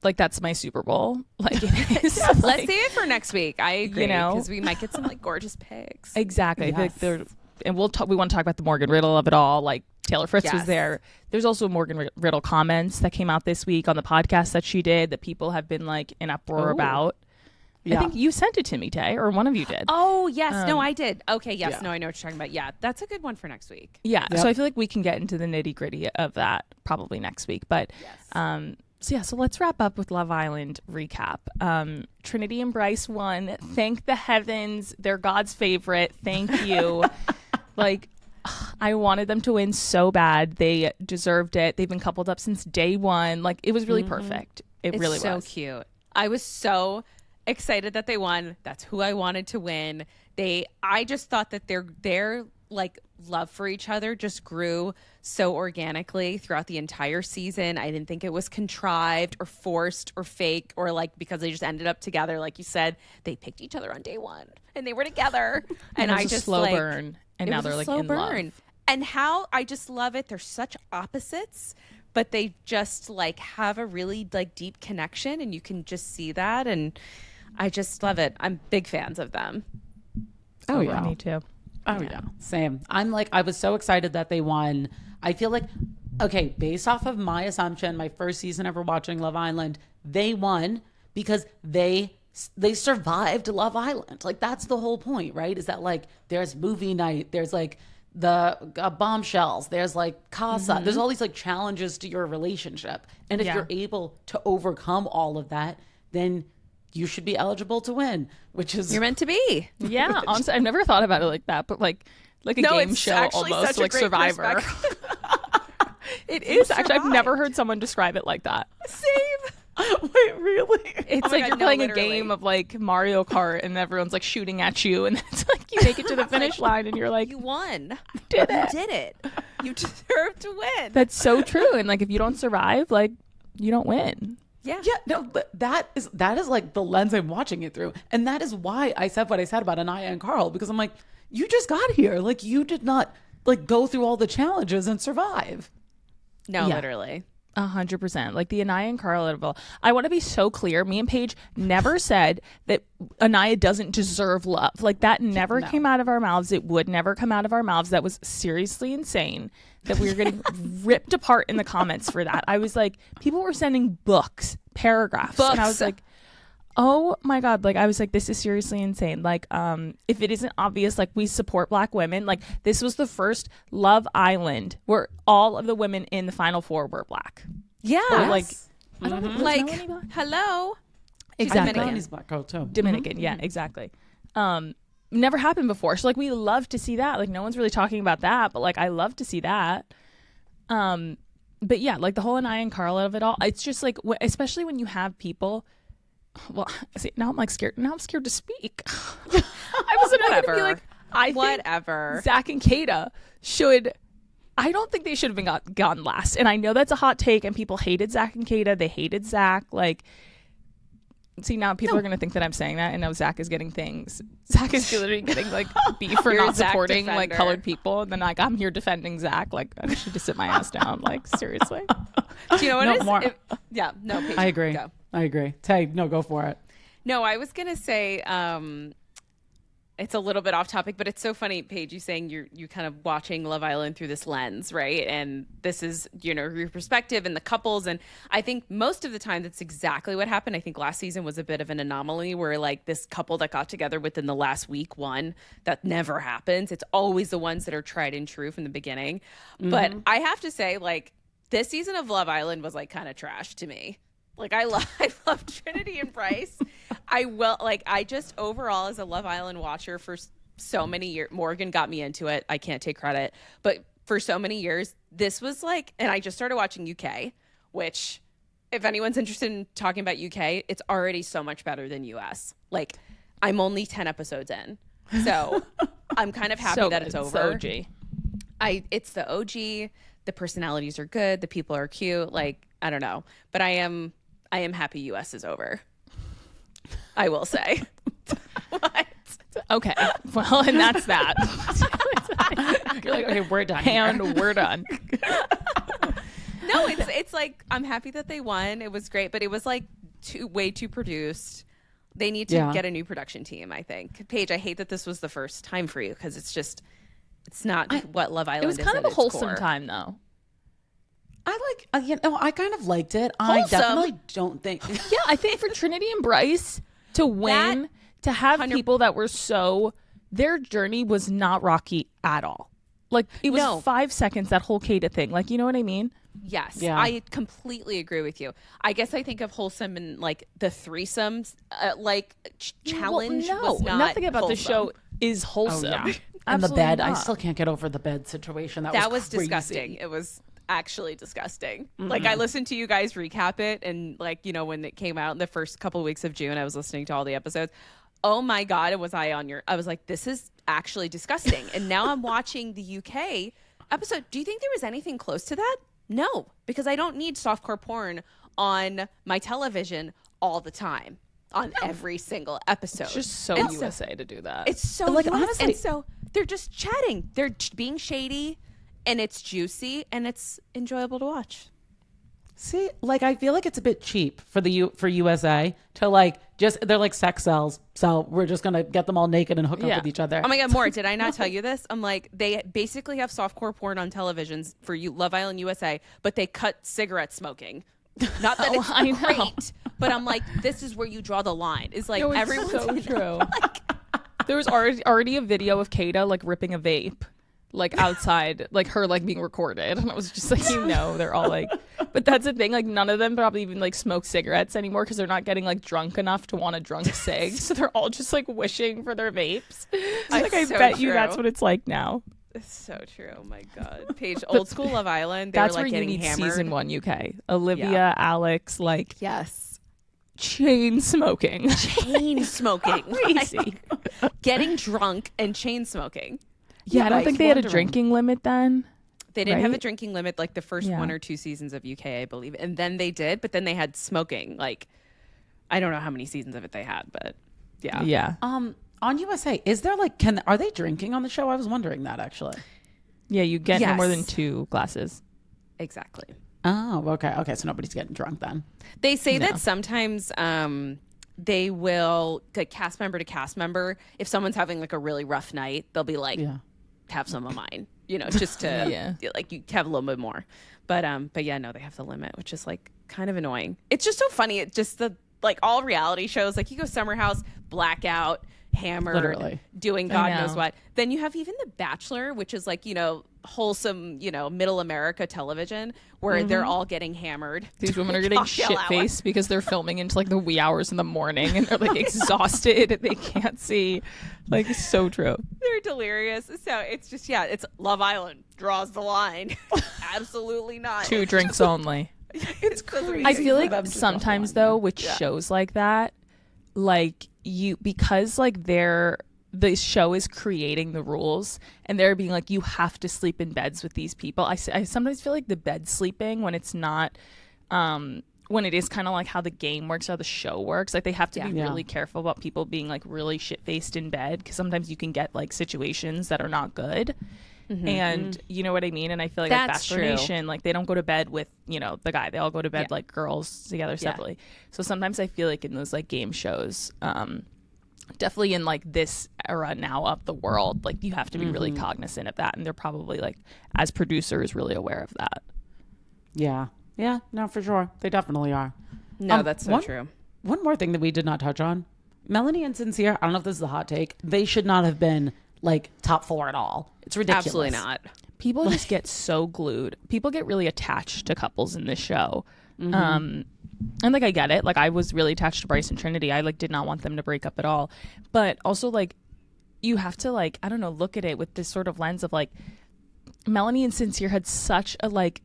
like that's my Super Bowl. Like it is. Let's save it for next week. I agree, because we might get some like gorgeous picks. Exactly. Yes. I feel like and we want to talk about the Morgan Riddle of it all. Like Taylor Fritz was there. There's also Morgan Riddle comments that came out this week on the podcast that she did that people have been like in uproar about. Yeah. I think you sent it to me, Tay, or one of you did. Oh, yes. No, I did. Okay, yes. Yeah. No, I know what you're talking about. Yeah, that's a good one for next week. Yeah. Yep. So I feel like we can get into the nitty gritty of that probably next week. But so let's wrap up with Love Island recap. Trinity and Bryce won. Thank the heavens. They're God's favorite. Thank you. Like, I wanted them to win so bad. They deserved it. They've been coupled up since day one. Like, it was really perfect. It's really so cute. I was so excited that they won. That's who I wanted to win. I just thought that their like love for each other just grew so organically throughout the entire season. I didn't think it was contrived or forced or fake or like because they just ended up together. Like you said, they picked each other on day one and they were together. And I just slow burn. And now they're like in love. And how I just love it. They're such opposites, but they just like have a really like deep connection, and you can just see that. And I just love it. I'm big fans of them. Oh yeah, me too. Oh yeah, same. I was so excited that they won. I feel like, okay, based off of my assumption, my first season ever watching Love Island, they won because they survived Love Island. Like that's the whole point, right? Is that like there's movie night, there's like the bombshells, there's like casa, there's all these like challenges to your relationship, and if you're able to overcome all of that, then you should be eligible to win, which is you're meant to be. Yeah, honestly, I've never thought about it like that, but like a game show almost, like Survivor. It is actually. I've never heard someone describe it like that. Same. Wait, really? It's like you're playing a game of like Mario Kart, and everyone's like shooting at you, and it's like you make it to the finish line, and you're like, you won. You did it. You did it. You deserve to win. That's so true. And like if you don't survive, like you don't win. Yeah. No, but that is like the lens I'm watching it through. And that is why I said what I said about Anaya and Carl, because I'm like, you just got here. Like you did not like go through all the challenges and survive. No, literally. 100%. Like the Anaya and Carl interval. I want to be so clear. Me and Paige never said that Anaya doesn't deserve love. Like that never came out of our mouths. It would never come out of our mouths. That was seriously insane that we were getting ripped apart in the comments for that. I was like, people were sending paragraphs. And I was like, oh my God. Like I was like, this is seriously insane. Like if it isn't obvious, like we support Black women. Like this was the first Love Island where all of the women in the final four were Black. Yeah. Like I don't like hello. Exactly. Dominican's Black girl too. Dominican. Yeah, exactly. Never happened before. So like we love to see that. Like no one's really talking about that, but like I love to see that. But yeah, like the whole Anaya and Carla of it all. It's just like especially when you have people. Well, see, now I'm like scared. Now I'm scared to speak. I was going to be like, I think Zach and Kata should. I don't think they should have been gone last. And I know that's a hot take, and people hated Zach and Kata. They hated Zach. Like, see, now people are going to think that I'm saying that, and now Zach is getting things. Zach is literally getting like beef for not supporting like colored people, and then like I'm here defending Zach. Like I should just sit my ass down. Like seriously. Do you know what it is? Paige, I agree. Go. I agree. Tay, no, go for it. No, I was gonna say it's a little bit off topic, but it's so funny, Paige, you saying you kind of watching Love Island through this lens, right? And this is, your perspective and the couples. And I think most of the time that's exactly what happened. I think last season was a bit of an anomaly where like this couple that got together within the last week won. That never happens. It's always the ones that are tried and true from the beginning. Mm-hmm. But I have to say, like, this season of Love Island was like kind of trash to me. Like I love Trinity and Bryce. I just overall as a Love Island watcher for so many years, Morgan got me into it. I can't take credit, but for so many years, this was like, and I just started watching UK, which if anyone's interested in talking about UK, it's already so much better than US. Like I'm only 10 episodes in. So I'm kind of happy that it's over. It's the OG. It's the OG. The personalities are good. The people are cute. Like, I don't know, but I am happy US is over. I will say. What? Okay. Well, and that's that. You're like, okay, we're done. And we're done. No, it's like I'm happy that they won. It was great, but it was like way too produced. They need to get a new production team, I think. Paige, I hate that this was the first time for you because it's not what Love Island is. It was kind of a wholesome core. time, though. I kind of liked it. Wholesome. I definitely don't think. Yeah, I think for Trinity and Bryce to win, to have people that were their journey was not rocky at all. Like, it was 5 seconds, that whole Kata thing. Like, you know what I mean? Yes, I completely agree with you. I guess I think of wholesome and like the threesomes, challenge was not nothing about wholesome. the show is wholesome. Oh, yeah. And the bed, I still can't get over the bed situation. That was crazy. Disgusting. It was actually disgusting. Like, I listened to you guys recap it, and like, you know, when it came out in the first couple weeks of June, I was listening to all the episodes. Oh my God, I was like, this is actually disgusting. And now I'm watching the UK episode. Do you think there was anything close to that? No, because I don't need softcore porn on my television all the time on every single episode. It's just so USA to do that. It's so like, US, honestly, and so they're just chatting. They're being shady, and it's juicy, and it's enjoyable to watch. See, like, I feel like it's a bit cheap for USA to like they're like sex sells, so we're just gonna get them all naked and hook up with each other. Oh my God, Maura, did I not tell you this? I'm like, they basically have softcore porn on televisions for Love Island USA, but they cut cigarette smoking. Not that it's great, but I'm like, this is where you draw the line. It's like everyone's so true. There was already a video of Kata like ripping a vape, like outside, like her like being recorded, and it was just like, you know, they're all like, but that's the thing, like none of them probably even like smoke cigarettes anymore because they're not getting like drunk enough to want a drunk cig, so they're all just like wishing for their vapes. Like, I bet you that's what it's like now. It's so true. Oh my God, Paige, old school Love Island. They That's were like where you getting need hammered. season 1 UK. Olivia, Alex, like yes, chain smoking, crazy, getting drunk and chain smoking. Yeah, I don't think they had a drinking limit then. They didn't have a drinking limit like the first 1 or 2 seasons of UK, I believe. And then they did, but then they had smoking. Like, I don't know how many seasons of it they had, but yeah. Yeah. On USA, is there like, are they drinking on the show? I was wondering that actually. Yeah, you get no more than 2 glasses. Exactly. Oh, okay. Okay, so nobody's getting drunk then. They say that sometimes they will, like, cast member to cast member, if someone's having like a really rough night, they'll be like, have some of mine, you know, just to like you have a little bit more. But yeah, no, they have the limit, which is like kind of annoying. It's just so funny. It just like all reality shows, like you go Summer House, blackout, hammered, literally doing God knows what. Then you have even The Bachelor, which is like, you know, wholesome, you know, middle America television where they're all getting hammered. These women are getting shit-faced because they're filming into like the wee hours in the morning and they're like exhausted and they can't see. Like, so true. They're delirious. So it's just, it's Love Island draws the line. Absolutely not. 2 drinks only. It's crazy. I feel like sometimes though with shows like that, like because like the show is creating the rules and they're being like, you have to sleep in beds with these people. I sometimes feel like the bed sleeping when it's not when it is kind of like how the game works, how the show works, like they have to be really careful about people being like really shit-faced in bed because sometimes you can get like situations that are not good. And you know what I mean? And I feel like at Bachelor Nation, like they don't go to bed with, you know, the guy. They all go to bed like girls together separately. So sometimes I feel like in those like game shows, definitely in like this era now of the world, like you have to be really cognizant of that. And they're probably like, as producers, really aware of that. Yeah. Yeah, no, for sure. They definitely are. No, that's so true. One more thing that we did not touch on. Melanie and Sincere, I don't know if this is a hot take. They should not have been like top 4 at all. It's ridiculous. Absolutely not. People just get so glued. People get really attached to couples in this show. And like I get it. Like I was really attached to Bryce and Trinity. I like did not want them to break up at all. But also like you have to like, I don't know, look at it with this sort of lens of like Melanie and Sincere had such a like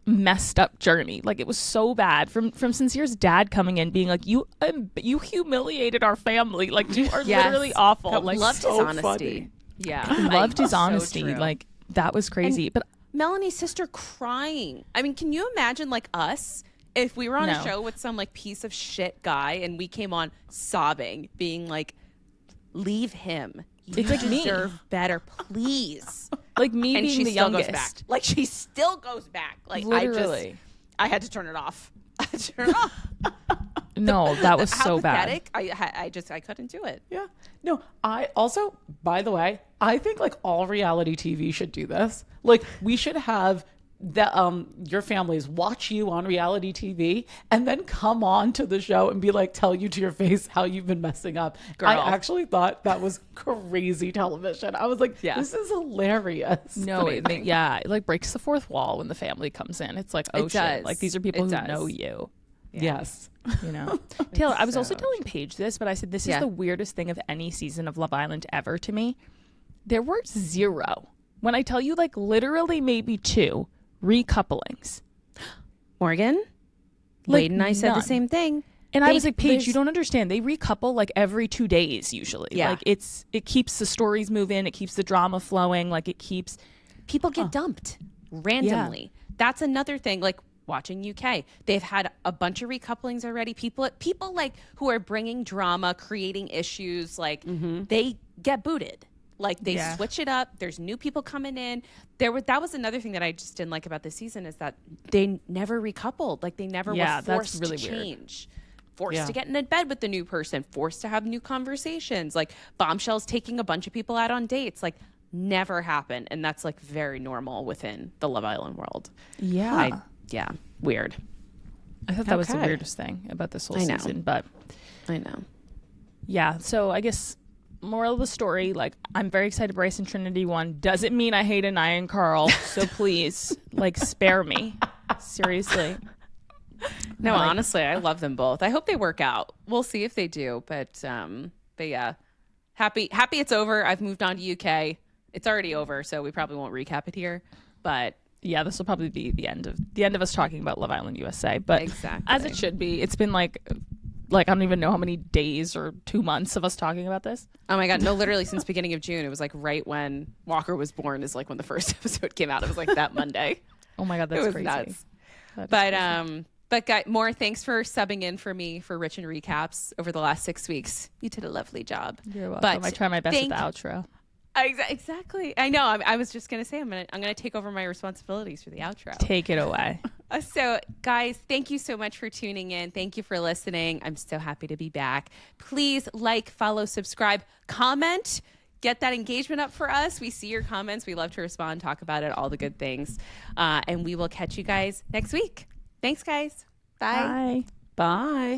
messed up journey. Like it was so bad from Sincere's dad coming in being like, you humiliated our family. Like you are literally awful. But like loved so his honesty. Funny. Yeah. Loved his honesty. So like that was crazy. And but Melanie's sister crying. I mean, can you imagine like us if we were on a show with some like piece of shit guy and we came on sobbing, being like, leave him. You deserve better, please. Like me and being she the still youngest. goes back. Like she still goes back. Like literally. I had to turn it off. No, that was so bad. I couldn't do it. Yeah. No, I also, by the way, I think like all reality TV should do this. Like we should have your families watch you on reality TV and then come on to the show and be like, tell you to your face how you've been messing up. Girl. I actually thought that was crazy television. I was like, this is hilarious. No, it like breaks the fourth wall when the family comes in. It's like, oh shit. Like these are people who know you. Yeah. Yes. You know, Taylor, I was also telling Paige this, but I said, this is the weirdest thing of any season of Love Island ever to me. There were 0. When I tell you, like literally maybe 2 recouplings. Morgan, Wade and I said the same thing. And I was like, Paige, you don't understand. They recouple like every 2 days usually. Yeah. Like it keeps the stories moving. It keeps the drama flowing. Like it keeps... People get dumped randomly. Yeah. That's another thing. Like watching UK, they've had a bunch of recouplings already. People like who are bringing drama, creating issues, like they get booted. Like they switch it up. There's new people coming in. That was another thing that I just didn't like about this season is that they never recoupled. Like they never were forced to change. Forced to get in bed with the new person. Forced to have new conversations. Like Bombshell's taking a bunch of people out on dates. Like never happened. And that's like very normal within the Love Island world. Yeah. Weird. I thought that was the weirdest thing about this whole season. But I know. Yeah. So I guess... moral of the story, like I'm very excited Bryce and Trinity won. Doesn't mean I hate Anaya and Carl, so please like spare me, seriously. No, honestly, I love them both. I hope they work out. We'll see if they do, but yeah, happy it's over. I've moved on to UK. It's already over, so we probably won't recap it here, but yeah, this will probably be the end of us talking about Love Island USA, but exactly as it should be. It's been like I don't even know how many days or 2 months of us talking about this. Oh my God. No, literally since beginning of June. It was like right when Walker was born is like when the first episode came out. It was like that Monday. Oh my God, that's crazy. Nuts. But guys, more thanks for subbing in for me for Rich and Recaps over the last 6 weeks. You did a lovely job. You're welcome. I try my best with the outro. Exactly. I know. I was just gonna say I'm gonna take over my responsibilities for the outro. Take it away. So, guys, thank you so much for tuning in. Thank you for listening. I'm so happy to be back. Please like, follow, subscribe, comment. Get that engagement up for us. We see your comments. We love to respond, talk about it, all the good things. And we will catch you guys next week. Thanks, guys. Bye. Bye.